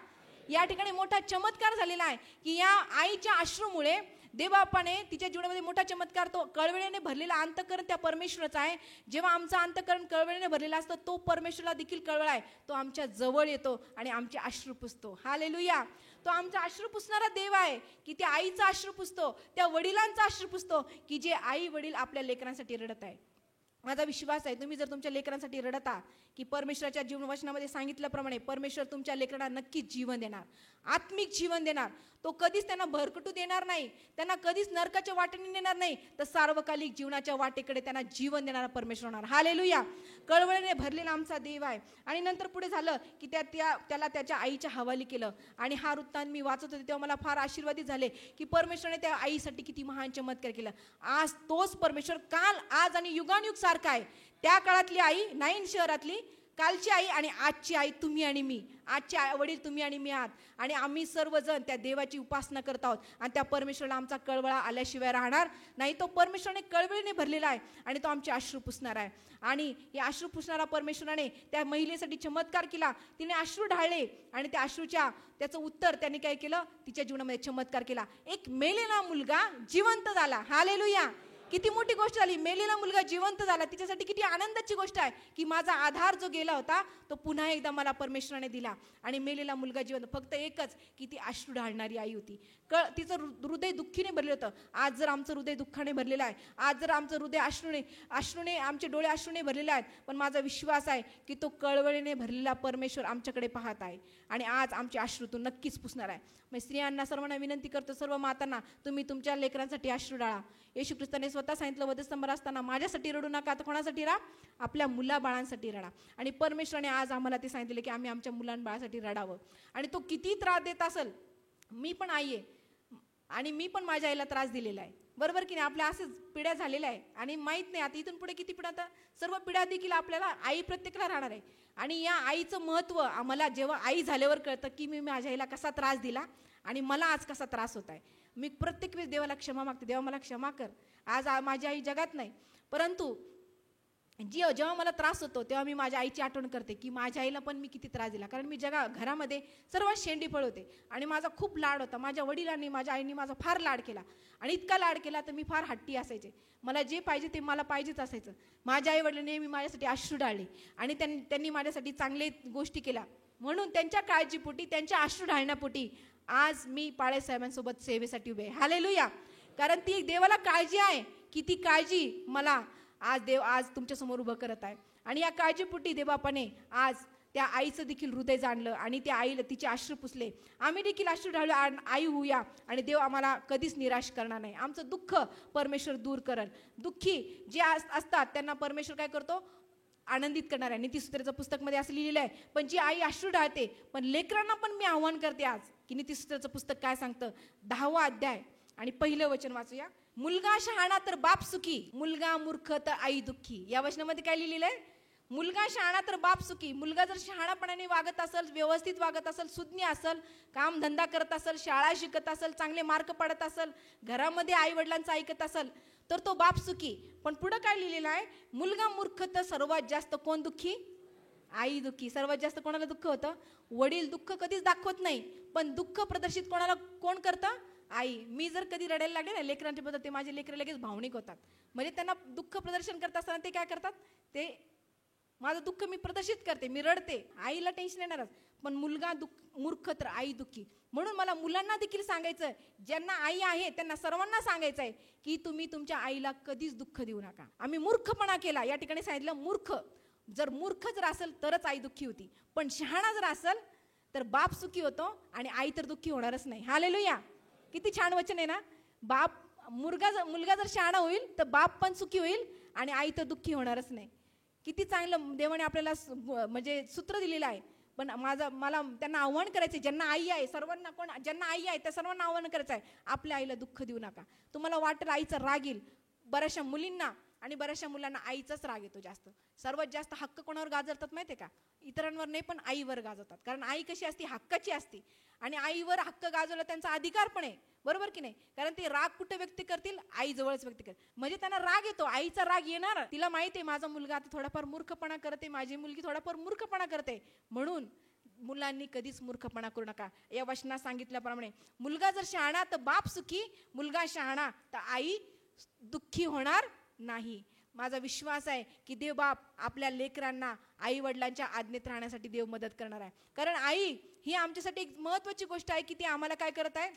या ठिकाणी मोठा चमत्कार झालेला आहे की या आईच्या अश्रूमुळे देवबापाने तिच्या जीवनामध्ये मोठा चमत्कार, तो कळवळीने भरलेला अंतःकरण त्या परमेश्वराचा आहे. जेव्हा आमचा अंतःकरण कळवळीने भरलेला असतो तो परमेश्वराला देखील कळवळा आहे. तो आमच्या जवळ येतो आणि आमचे अश्रू पुसतो. हालेलुया. तो आमचा अश्रू पुसणारा देव आहे की त्या आईचा अश्रू पुसतो, त्या वडिलांचा अश्रू पुसतो की जे आई वडील आपल्या लेकरांसाठी रडत आहे. माझा विश्वास आहे तुम्ही जर तुमच्या लेकरांसाठी रडता की परमेश्वराच्या जीवन वचनामध्ये सांगितल्याप्रमाणे परमेश्वर तुमच्या लेकरांना नक्कीच जीवन देणार, आत्मिक जीवन देणार. तो कधीच त्यांना भरकटू देणार नाही, त्यांना कधीच नरकाच्या वाटेने नेणार नाही, तर सार्वकालिक जीवनाच्या वाटेकडे त्यांना जीवन देणारा परमेश्वर होणार. हालेलुया. कळवळीने भरलेला आमचा देव आहे. आणि नंतर पुढे झालं की त्याला त्याच्या आईच्या हवाली केलं. आणि हा वृत्तांत मी वाचत होते तेव्हा मला फार आशीर्वादित झाले की परमेश्वराने त्या आईसाठी किती महान चमत्कार केला. आज तोच परमेश्वर काल आज आणि युगानुयुग सारखा आहे. त्या काळातली आई नाईन शहरातली, कालची आई आणि आजची आई तुम्ही आणि मी, आजचे वडील तुम्ही आणि मी आहात. आणि आम्ही सर्वजण त्या देवाची उपासना करत आहोत. आणि त्या परमेश्वराला आमचा कळवळा आल्याशिवाय राहणार नाही. तो परमेश्वराने कळवळीने भरलेला आहे आणि तो आमचे अश्रू पुसणार आहे. आणि या अश्रू पुसणारा परमेश्वराने त्या महिलेसाठी चमत्कार केला. तिने अश्रू ढाळले आणि त्या अश्रूच्या त्याचं उत्तर त्याने काय केलं, तिच्या जीवनामध्ये चमत्कार केला. एक मेलेला मुलगा जिवंत झाला. हालेलुया. किती मोठी गोष्ट झाली. मेलेला मुलगा जिवंत झाला. तिच्यासाठी किती आनंदाची गोष्ट आहे की माझा आधार जो गेला होता तो पुन्हा एकदा मला परमेश्वराने दिला. आणि मेलेला मुलगा जिवंत. फक्त एकच की ती अश्रू ढाळणारी आई होती. तिचं हृदय दुःखीने भरलेलं होतं. आज जर आमचं हृदय दुःखाने भरलेलं आहे, आज जर आमचं हृदय अश्रूने आमचे डोळे अश्रूने भरलेले आहेत, पण माझा विश्वास आहे की तो कळवळीने भरलेला परमेश्वर आमच्याकडे पाहत आहे आणि आज आमचे अश्रू तो नक्कीच पुसणार आहे. मग स्त्रियांना सर्वांना विनंती करतो, सर्व मातांना, तुम्ही तुमच्या लेकरांसाठी अश्रू डाळा. येशू ख्रिस्ताने स्वतः सांगितलं वधस्तंभावर असताना, माझ्यासाठी रडू नका, तर कोणासाठी रडा? आपल्या मुलाबाळांसाठी रडा. आणि परमेश्वराने आज आम्हाला ते सांगितले की आम्ही आमच्या मुलांबाळासाठी रडावं. आणि तो किती त्रास देत असेल, मी पण आई आहे आणि मी पण माझ्या आईला त्रास दिलेला आहे, बरोबर की नाही? आपल्या असेच पिढ्या झालेल्या आहे आणि माहीत नाही आता इथून पुढे किती पिढ्या. आता सर्व पिढ्या देखील आपल्याला आई प्रत्येकाला राहणार आहे. आणि या आईचं महत्त्व आम्हाला जेव्हा आई झाल्यावर कळतं की मी माझ्या आईला कसा त्रास दिला आणि मला आज कसा त्रास होत आहे. मी प्रत्येक वेळेस देवाला क्षमा मागते, देवा मला क्षमा कर. आज माझी आई जगात नाही, परंतु जेव्हा मला त्रास होतो तेव्हा मी माझ्या आईची आठवण करते की माझ्या आईला पण मी किती त्रास दिला. कारण मी घरामध्ये सर्वात शेंडीफळ होते आणि माझा खूप लाड होता. माझ्या वडिलांनी, माझ्या आईने माझा फार लाड केला आणि इतका लाड केला तर मी फार हट्टी असायचे. मला जे पाहिजे ते मला पाहिजेच असायचं. माझ्या आई वडिलांनी नेहमी माझ्यासाठी अश्रू ढाळले आणि त्यांनी माझ्यासाठी चांगले गोष्टी केल्या. म्हणून त्यांच्या काळजीपोटी, त्यांच्या अश्रू ढाळण्यापोटी आज मी पाळे साहेबांसोबत सेवेसाठी उभे आहे. हालेलुया. कारण ती देवाला काळजी आहे की ती काळजी मला आज तुमच्या समोर उभं करत आहे. आणि या काळजीपोटी देवबापाने आज त्या आईचं देखील हृदय जाणलं आणि त्या आईला तिचे अश्रू पुसले. आम्ही देखील अश्रू ढाळू, आई होऊया आणि देव आम्हाला कधीच निराश करणार नाही. आमचं दुःख परमेश्वर दूर करेल. दुःखी जे असतात त्यांना परमेश्वर काय करतो? आनंदित करणार आहे. नीतिसूत्राचं पुस्तकमध्ये असं लिहिलेलं आहे. पण जी आई अश्रू ढाळते, पण लेकरांना पण मी आव्हान करते आज की नीतिसूत्राचं पुस्तक काय सांगतं, 10वा अध्याय आणि 1लं वचन वाचूया. मुलगा शहाणा तर बाप सुखी, मुलगा मूर्ख तर आई दुःखी. या वचनामध्ये काय लिहिलेलं आहे? मुलगा शहाणा तर बाप सुखी. मुलगा जर शहाणापणाने वागत असेल, व्यवस्थित वागत असेल, सुज्ञ असेल, काम धंदा करत असेल, शाळा शिकत असेल, चांगले मार्क पडत असेल, घरामध्ये आई वडिलांचं ऐकत असेल, तर तो बाप सुखी. पण पुढं काय लिहिलेलं आहे? मुलगा मूर्ख तर सर्वात जास्त कोण दुःखी? आई दुःखी. सर्वात जास्त कोणाला दुःख होतं? वडील दुःख कधीच दाखवत नाही, पण दुःख प्रदर्शित कोण करतं? आई. मी जर कधी रडायला लागले ना लेकरांच्या बद्दल, ते माझे लेकरं लगेच भावनिक होतात. म्हणजे त्यांना दुःख प्रदर्शन करत असताना ते काय करतात? ते माझं दुःख मी प्रदर्शित करते, मी रडते, आईला टेन्शन येणारच. पण मुलगा मूर्ख तर आई दुःखी. म्हणून मला मुलांना देखील सांगायचं, ज्यांना आई आहे त्यांना सर्वांना सांगायचं आहे की तुम्ही तुमच्या आईला कधीच दुःख देऊ नका. आम्ही मूर्खपणा केला, या ठिकाणी सांगितलं मूर्ख. मूर्ख जर असेल तरच आई दुःखी होती, पण शहाणा जर असेल तर बाप सुखी होतो आणि आई तर दुःखी होणारच नाही. हालेलुया. किती छान वचन आहे ना. मुलगा जर शहाणा होईल तर बाप पण सुखी होईल आणि आई तर दुःखी होणारच नाही. किती चांगलं देवाने आपल्याला म्हणजे सूत्र दिलेलं आहे. पण मला त्यांना आव्हान करायचं, ज्यांना आई आहे, सर्वांना, ज्यांना आई आहे त्या सर्वांना आव्हान करायचं आहे, आपल्या आईला दुःख देऊ नका. तुम्हाला वाटेल आईचा राग येईल. बऱ्याचशा मुलींना आणि बऱ्याचशा मुलांना आईचाच राग येतो जास्त. सर्वात जास्त हक्क कोणावर गाजवतात माहिती आहे का? इतरांवर नाही, पण आईवर गाजवतात. कारण आई कशी असते? हक्काची असते. आणि आईवर हक्क गाजवला त्यांचा अधिकार पण आहे, बरोबर की नाही? कारण ते राग कुठे व्यक्त करतील? आई जवळच व्यक्त करतील. म्हणजे त्यांना राग येतो, आईचा राग येणार. तिला माहिती आहे माझा मुलगा आता थोडाफार मूर्खपणा करते, माझी मुलगी थोडाफार मूर्खपणा करते, म्हणून मुलांनी कधीच मूर्खपणा करू नका. या वचनात सांगितल्याप्रमाणे मुलगा जर शहाणा तर बाप सुखी, मुलगा शहाणा तर आई दुःखी होणार नाही. माझा विश्वास आहे की देव बाप आपल्या लेकरांना आई वडिलांच्या आज्ञेत राहण्यासाठी देव मदत करणार आहे. कारण आई ही आमच्यासाठी एक महत्वाची गोष्ट आहे की ती आम्हाला काय करत आहे?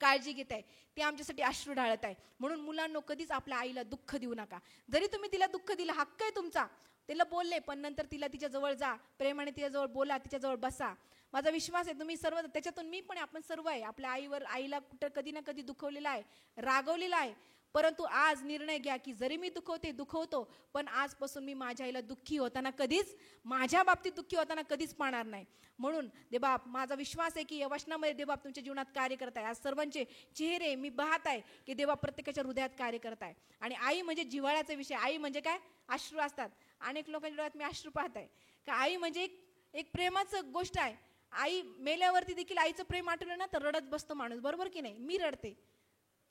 काळजी घेत आहे. ती आमच्यासाठी अश्रू ढाळत आहे. म्हणून मुलांनो, कधीच आपल्या आईला दुःख देऊ नका. जरी तुम्ही तिला दुःख दिलं, हक्क आहे तुमचा, तिला बोलले, पण नंतर तिला तिच्या जवळ जा, प्रेमाने तिच्याजवळ बोला, तिच्याजवळ बसा. माझा विश्वास आहे तुम्ही सर्व, त्याच्यातून मी पण, आपण सर्व आहे, आपल्या आईला कुठं कधी ना कधी दुखवलेला आहे, रागवलेला आहे. परंतु आज निर्णय घ्या की जरी मी दुखवतो, पण आजपासून मी माझ्या आईला दुःखी होताना कधीच, माझ्या बाबतीत दुःखी होताना कधीच पाहणार नाही. म्हणून देवबाप, माझा विश्वास आहे की या वचनामध्ये देवबाप तुमच्या जीवनात कार्य करत आहे. आज सर्वांचे चेहरे मी पाहत आहे की देवा प्रत्येकाच्या हृदयात कार्य करत आहे. आणि आई म्हणजे जिव्हाळ्याचा विषय. आई म्हणजे काय? अश्रू असतात. अनेक लोकांच्या डोळ्यात मी अश्रू पाहत आहे का आई म्हणजे एक प्रेमाचं गोष्ट आहे. आई मेल्यावरती देखील आईचं प्रेम आठवलं ना तर रडत बसतो माणूस, बरोबर की नाही? मी रडते.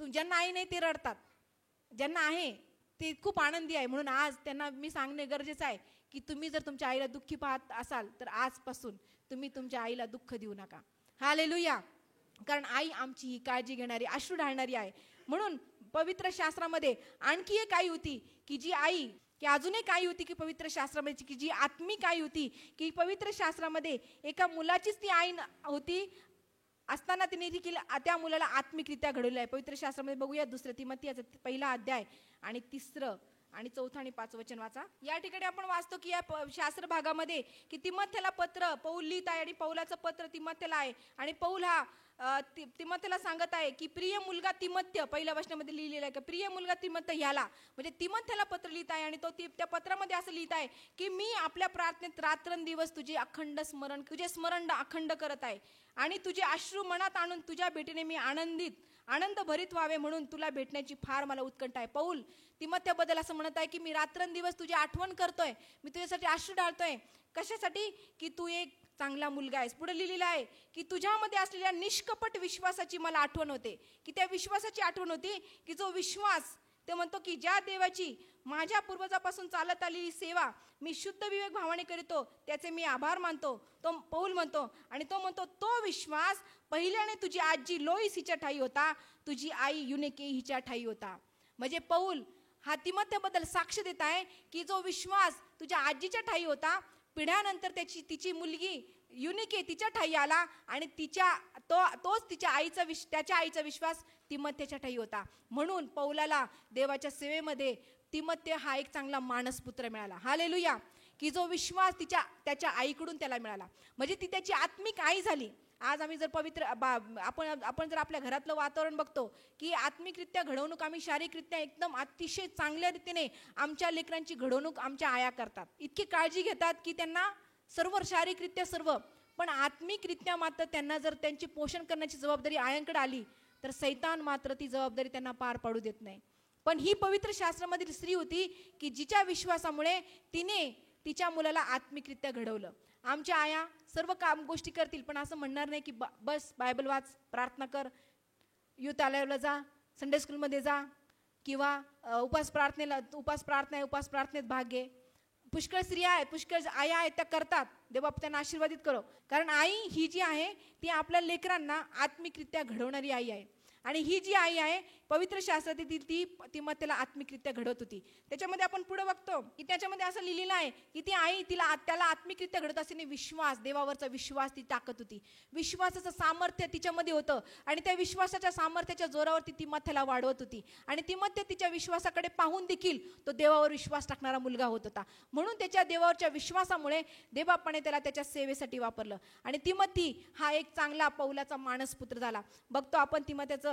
ज्यांना आई नाही ते रडतात, ज्यांना आहे ते खूप आनंदी आहे. म्हणून आज त्यांना मी सांगणे गरजेचं आहे की तुम्ही जर तुमच्या आईला दुःखी पाहत असाल तर आजपासून तुम्ही तुमच्या आईला दुःख देऊ नका. हालेलुया. कारण आई आमची ही काळजी घेणारी, अश्रू ढाळणारी आहे. म्हणून पवित्र शास्त्रामध्ये आणखी एक आई होती की जी आई, की अजून एक आई होती की पवित्र शास्त्रामध्ये की जी आत्मिक आई होती, की पवित्र शास्त्रामध्ये एका मुलाचीच ती आई होती असताना तिने देखील त्या मुलाला आत्मिकरित्या घडवलं आहे. पवित्र शास्त्रामध्ये बघूया 2 तिमोथेचा 1 अध्याय आणि 3 आणि 4 आणि 5 वचन वाचा. या ठिकाणी आपण वाचतो की या शास्त्र भागामध्ये की तिमोथेला पत्र पौल लिहित आहे आणि पौलाचं पत्र तिमोथेला आहे. आणि पौल हा तिमोथेला सांगत आहे की प्रिय मुलगा तिमोथ्य, पहिल्या वचनामध्ये लिहिलेलं आहे की प्रिय मुलगा तिमोथ्य ह्याला, म्हणजे तिमोथेला पत्र लिहित आहे. आणि तो त्या पत्रामध्ये असं लिहित आहे की मी आपल्या प्रार्थनेत रात्रंदिवस तुझे स्मरण अखंड करत आहे आणि तुझे अश्रू मनात आणून तुझ्या भेटीने मी आनंद भरीत व्हावे म्हणून तुला भेटण्याची फार मला उत्कंठा आहे. पौल तिमोथेबद्दल असं म्हणत आहे की मी रात्रंदिवस तुझी आठवण करतोय, मी तुझ्यासाठी अश्रू ढाळतोय. कशासाठी? की तू एक चांगला मुलगा आहेस. पुढे लिहिलेला आहे की तुझ्यामध्ये असलेल्या निष्कपट विश्वासाची मला आठवण होते, की त्या विश्वासाची आठवण होती की जो विश्वास, ते म्हणतो की ज्या देवाची माझ्या पूर्वजापासून चालत आलेली सेवा मी शुद्ध विवेक भावाने करीतो त्याचे मी आभार मानतो, तो पौल म्हणतो. आणि तो म्हणतो तो विश्वास पहिल्याने तुझी आजी लोईस हिच्या ठाई होता, तुझी आई युनिके हिच्या ठाई होता. म्हणजे पौल हा तिमोथेबद्दल साक्ष देत आहे की जो विश्वास तुझ्या आजीच्या ठाई होता, पिढ्यानंतर तिची मुलगी युनिके तिच्या ठाई आला आणि तोच त्याच्या आईचा विश्वास तिमोथेच्या ठाई होता. म्हणून पौलाला देवाच्या सेवेमध्ये तिमोथे हा एक चांगला मानसपुत्र मिळाला. हालेलुया. की जो विश्वास त्याच्या आईकडून त्याला मिळाला, म्हणजे ती त्याची आत्मिक आई झाली. आज आम्ही जर आपण जर आपल्या घरातलं वातावरण बघतो की आत्मिकरित्या घडवणूक आम्ही शारीरिकरित्या एकदम अतिशय चांगल्या रीतीने आमच्या लेकरांची घडवणूक आमच्या आया करतात, इतकी काळजी घेतात की त्यांना सर्व शारीरिकरित्या सर्व, पण आत्मिकरित्या मात्र त्यांना जर त्यांची पोषण करण्याची जबाबदारी आयांकडे आली तर सैतान मात्र ती जबाबदारी त्यांना पार पाडू देत नाही. पण ही पवित्र शास्त्रामधील स्त्री होती की जिच्या विश्वासामुळे तिने तिच्या मुलाला आत्मिकरित्या घडवलं. आमच्या आया सर्व गोष्टी करतील पण असं म्हणणार नाही की बस बायबल वाच, प्रार्थना कर, युथ आलयाला जा, संडे स्कूलमध्ये जा किंवा उपास प्रार्थनेत भाग घे. पुष्कळ स्त्रिया आहेत, पुष्कळ आया आहेत, त्या करतात. देवबाप त्यांना आशीर्वादित करो. कारण आई ही जी आहे ती आपल्या लेकरांना आत्मिकरित्या घडवणारी आई आहे. आणि ही जी आई आहे पवित्र शास्त्रातील ती तिमोथेला आत्मिकरित्या घडवत होती. त्याच्यामध्ये आपण पुढे बघतो की त्याच्यामध्ये असं लिहिलेलं आहे की ती आई त्याला आत्मिकरित्या घडवत असताना विश्वास, देवावरचा विश्वास ती टाकत होती. विश्वासाचं सामर्थ्य तिच्यामध्ये होतं आणि त्या विश्वासाच्या सामर्थ्याच्या जोरावर ती तिमोथेला वाढवत होती. आणि तिमोथे तिच्या विश्वासाकडे पाहून देखील तो देवावर विश्वास टाकणारा मुलगा होत होता. म्हणून त्याच्या देवावरच्या विश्वासामुळे देवबापाने त्याला त्याच्या सेवेसाठी वापरलं. आणि तिमोथी हा एक चांगला पौलाचा मानसपुत्र झाला. बघतो आपण तिमोथेचं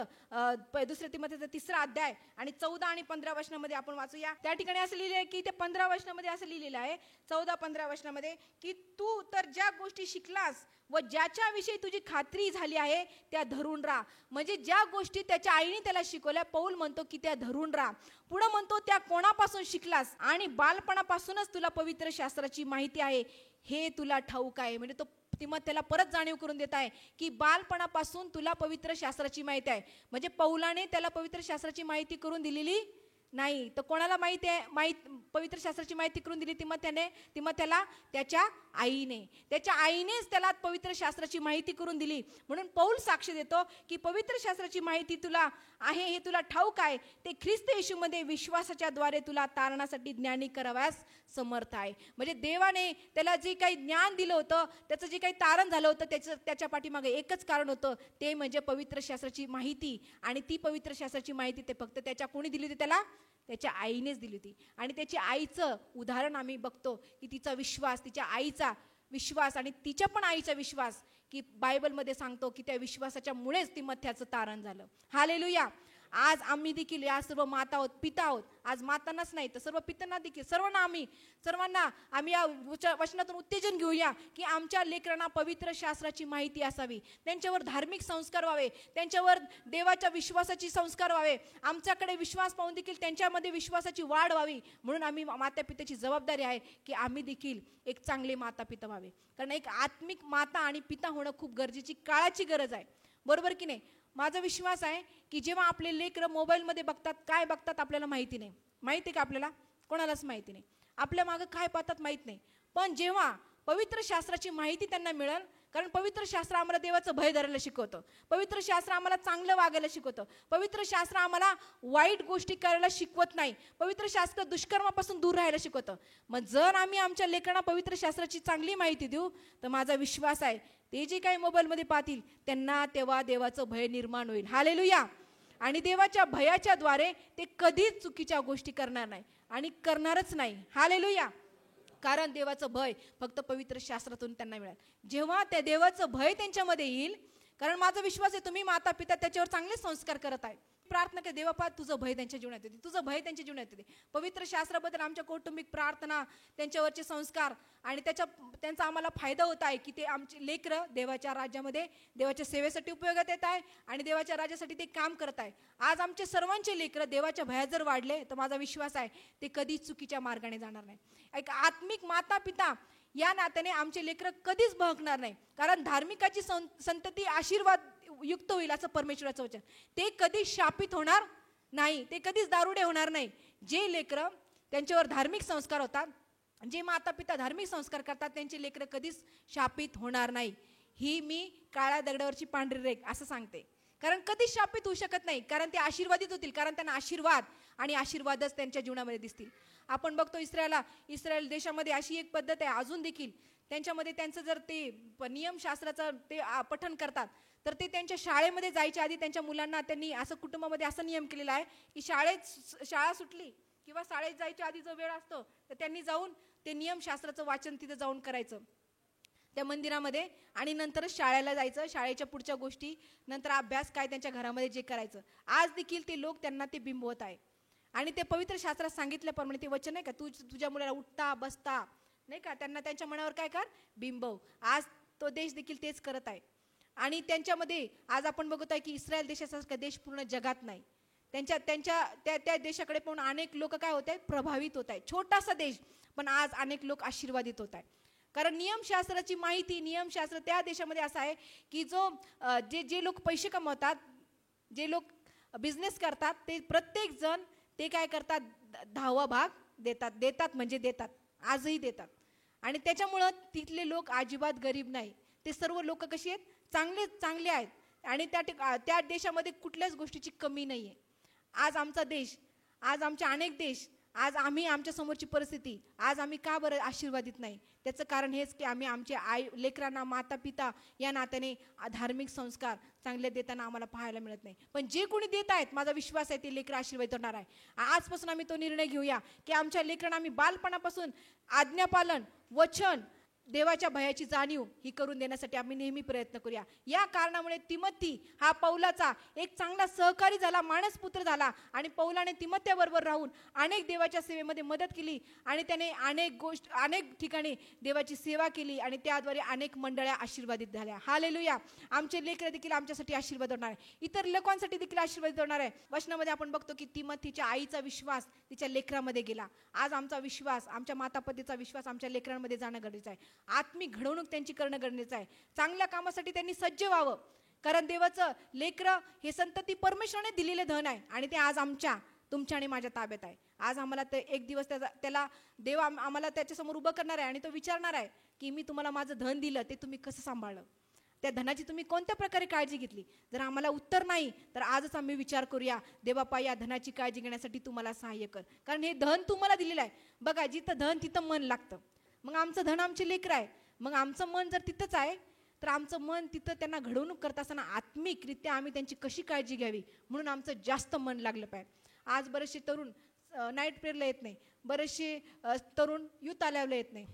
2 तिमोथेचा 3 अध्याय आणि 14 आणि 15 वचनामध्ये आपण वाचूया. त्या ठिकाणी असं लिहिलं आहे की ते 15 वचनामध्ये असं लिहिलेलं आहे, 14-15 वचनामध्ये की तू तर ज्या गोष्टी शिकलास व ज्याच्याविषयी तुझी खात्री झाली आहे त्या धरून राहा. म्हणजे ज्या गोष्टी त्याच्या आईने त्याला शिकवल्या, पौल म्हणतो की त्या धरून राहा. पुढे म्हणतो त्या कोणापासून शिकलास आणि बालपणापासूनच तुला पवित्र शास्त्राची माहिती आहे हे तुला ठाऊक आहे. म्हणजे तो तिमोथेला परत जाणीव करून देत आहे की बालपणापासून तुला पवित्र शास्त्राची माहिती आहे. म्हणजे पौलाने त्याला पवित्र शास्त्राची माहिती करून दिलेली नाही, तर कोणाला माहिती आहे? पवित्र शास्त्राची माहिती करून दिली तिमोथेला त्याच्या आईनेच त्याला पवित्र शास्त्राची माहिती करून दिली. म्हणून पौल साक्ष देतो की पवित्र शास्त्राची माहिती तुला आहे हे तुला ठाऊक आहे, ते ख्रिस्त येशूमध्ये विश्वासाच्या द्वारे तुला तारणासाठी ज्ञानी कराव्यास समर्थ आहे. म्हणजे देवाने त्याला जे काही ज्ञान दिलं होतं, त्याचं जे काही तारण झालं होतं, त्याच्या पाठीमागे एकच कारण होतं, ते म्हणजे पवित्र शास्त्राची माहिती. आणि ती पवित्र शास्त्राची माहिती ते फक्त त्याच्या कोणी दिली होती? त्याला त्याच्या आईनेच दिली होती. आणि त्याच्या आईचं उदाहरण आम्ही बघतो की तिचा विश्वास, तिच्या आईचा विश्वास आणि तिच्या पण आईचा विश्वास, की बायबलमध्ये सांगतो की त्या विश्वासाच्या मुळेच तिमोथेचं तारण झालं. हालेलुया. आज आम्ही देखील या सर्व माता आहोत, पिता आहोत. आज मातांनाच नाही तर सर्व पितांना देखील सर्वांना आम्ही या वचनातून उत्तेजन घेऊया की आमच्या लेकरांना पवित्र शास्त्राची माहिती असावी, त्यांच्यावर धार्मिक संस्कार व्हावे, त्यांच्यावर देवाच्या विश्वासाची संस्कार व्हावे, आमच्याकडे विश्वास पाहून देखील त्यांच्यामध्ये विश्वासाची वाढ व्हावी. म्हणून आम्ही माता पित्याची जबाबदारी आहे की आम्ही देखील एक चांगले माता पिता व्हावे. कारण एक आत्मिक माता आणि पिता होणं खूप गरजेची, काळाची गरज आहे. बरोबर की नाही? माझा विश्वास आहे की जेव्हा आपले लेकरं मोबाईलमध्ये बघतात, काय बघतात आपल्याला माहिती नाही. माहिती का आपल्याला? कोणालाच माहिती नाही. आपल्या मागं काय पाहतात माहीत नाही. पण जेव्हा पवित्र शास्त्राची माहिती त्यांना मिळेल, कारण पवित्र शास्त्र आम्हाला देवाचं भय धरायला शिकवतं, पवित्र शास्त्र आम्हाला चांगलं वागायला शिकवतं, पवित्र शास्त्र आम्हाला वाईट गोष्टी करायला शिकवत नाही, पवित्र शास्त्र दुष्कर्मापासून दूर राहायला शिकवतं. मग जर आम्ही आमच्या लेकरांना पवित्र शास्त्राची चांगली माहिती देऊ तर माझा विश्वास आहे ते जे काही मोबाईलमध्ये पाहतील त्यांना तेव्हा देवाचं भय निर्माण होईल. हालेलुया. आणि देवाच्या भयाच्या द्वारे ते कधीच चुकीच्या गोष्टी करणार नाही आणि करणारच नाही. हालेलुया. कारण देवाचं भय फक्त पवित्र शास्त्रातून त्यांना मिळेल. जेव्हा त्या देवाचं भय त्यांच्यामध्ये येईल, कारण माझा विश्वास आहे तुम्ही माता पिता त्याच्यावर चांगले संस्कार करत आहे. प्रार्थना कर, देवापा तुझं भय त्यांच्या जीवनात येते, तुझं भय त्यांच्या जीवनात येते. पवित्र शास्त्राबद्दल आमच्या कौटुंबिक प्रार्थना, त्यांच्यावरचे संस्कार आणि त्यांचा आम्हाला फायदा होत आहे की ते आमचे लेकरं देवाच्या राज्यामध्ये देवाच्या सेवेसाठी उपयोगात येत आहे आणि देवाच्या राज्यासाठी ते काम करत आहे. आज आमचे सर्वांचे लेकरं देवाच्या भयात जर वाढले तर माझा विश्वास आहे ते कधीच चुकीच्या मार्गाने जाणार नाही. एक आत्मिक माता पिता या नात्याने आमचे लेकरं कधीच बहकणार नाही. कारण धार्मिकाची संतती आशीर्वाद युक्त होईल असं परमेश्वराचं वचन. ते कधी शापित होणार नाही, ते कधीच दारुडे होणार नाही. जे लेकरं त्यांच्यावर धार्मिक संस्कार होतात, जे माता पिता धार्मिक संस्कार करतात त्यांचे लेकरं कधीच शापित होणार नाही. ही मी काळ्या दगडावरची पांढरी रेघ असं सांगते. कारण कधीच शापित होऊ शकत नाही, कारण ते आशीर्वादित होतील, कारण त्यांना आशीर्वाद आणि आशीर्वादच त्यांच्या जीवनामध्ये दिसतील. आपण बघतो इस्रायल देशामध्ये अशी एक पद्धत आहे अजून देखील, त्यांच्यामध्ये त्यांचं जर ते नियमशास्त्राचं ते पठण करतात तर ते त्यांच्या शाळेमध्ये जायच्या आधी त्यांच्या मुलांना त्यांनी असं कुटुंबामध्ये असं नियम केलेला आहे की शाळा सुटली किंवा शाळेत जायच्या आधी जो वेळ असतो तर त्यांनी जाऊन ते नियमशास्त्राचं वाचन तिथं जाऊन करायचं त्या मंदिरामध्ये आणि नंतरच शाळेला जायचं. शाळेच्या पुढच्या गोष्टी नंतर अभ्यास काय त्यांच्या घरामध्ये जे करायचं. आज देखील ते लोक त्यांना ते बिंबवत आहे आणि ते पवित्र शास्त्रात सांगितल्याप्रमाणे ते वचन नाही का, तुझ्या मुलाला उठता बसता नाही का, त्यांना त्यांच्या मनावर काय कर बिंबव. आज तो देश देखील तेच करत आहे आणि त्यांच्यामध्ये आज आपण बघत आहे की इस्रायल देशासारखा देश पूर्ण जगात नाही. त्या देशाकडे पाहून अनेक लोक काय होत आहेत, प्रभावित होत आहेत. छोटासा देश पण आज अनेक लोक आशीर्वादित होत आहेत. कारण नियमशास्त्राची माहिती, नियमशास्त्र त्या देशामध्ये असं आहे की जे लोक पैसे कमवतात, जे लोक बिझनेस करतात, ते प्रत्येक जण ते काय करतात, 10वा भाग देतात म्हणजे देतात, आजही देतात. आणि त्याच्यामुळं तिथले लोक अजिबात गरीब नाही. ते सर्व लोक कशी आहेत, चांगले आहेत आणि त्या देशामध्ये कुठल्याच गोष्टीची कमी नाही आहे. आज आमचा देश, आज आमचे अनेक देश, आज आम्ही आमच्या समोरची परिस्थिती, आज आम्ही का बरं आशीर्वादित नाही? त्याचं कारण हेच की आम्ही आमच्या लेकरांना माता पिता या नात्याने धार्मिक संस्कार चांगले देताना आम्हाला पाहायला मिळत नाही. पण जे कोणी देत आहेत माझा विश्वास आहे ते लेकरं आशीर्वादित होणार आहे. आजपासून आम्ही तो निर्णय घेऊया की आमच्या लेकरांना आम्ही बालपणापासून आज्ञापालन, वचन, देवाच्या भयाची जाणीव ही करून देण्यासाठी आम्ही नेहमी प्रयत्न करूया. या कारणामुळे तिमोथी हा पौलाचा एक चांगला सहकारी झाला, मानसपुत्र झाला आणि पौलाने तिमोथ्याबरोबर राहून अनेक देवाच्या सेवेमध्ये मदत केली आणि त्याने अनेक ठिकाणी देवाची सेवा केली आणि त्याद्वारे अनेक मंडळ्या आशीर्वादित झाल्या. हालेलुया. आमचे लेकरं देखील आमच्यासाठी आशीर्वाद होणार आहे, इतर लोकांसाठी देखील आशीर्वादित होणार आहे. वचनामध्ये आपण बघतो की तिमोथीच्या आईचा विश्वास तिच्या लेकरामध्ये गेला. आज आमचा विश्वास, आमच्या मातापतीचा विश्वास आमच्या लेकरांमध्ये जाणं गरजेचं आहे. आत्मिक घडवणूक त्यांची करणं गरजेचं आहे. चांगल्या कामासाठी त्यांनी सज्ज व्हावं, कारण देवाचं लेकरं हे संतती परमेश्वराने दिलेले धन आहे आणि ते आज तुमच्या आणि माझ्या ताब्यात आहे. आज आम्हाला एक दिवस त्याला देव आम्हाला त्याच्यासमोर उभं करणार आहे आणि तो विचारणार आहे की मी तुम्हाला माझं धन दिलं ते तुम्ही कसं सांभाळलं, त्या धनाची तुम्ही कोणत्या प्रकारे काळजी घेतली. जर आम्हाला उत्तर नाही तर आजच आम्ही विचार करूया, देवापा या धनाची काळजी घेण्यासाठी तुम्हाला सहाय्य कर, कारण हे धन तुम्हाला दिलेलं आहे. बघा, जिथं धन तिथं मन लागतं. मग आमचं धन आमचे लेकरं आहे, मग आमचं मन जर तिथंच आहे तर आमचं मन तिथं त्यांना घडवणूक करत असताना आत्मिकरित्या आम्ही त्यांची कशी काळजी घ्यावी म्हणून आमचं जास्त मन लागलं पाहिजे. आज बरेचसे तरुण नाईट प्रेयरला येत नाही, बरेचसे तरुण युथ आल्याला येत नाही,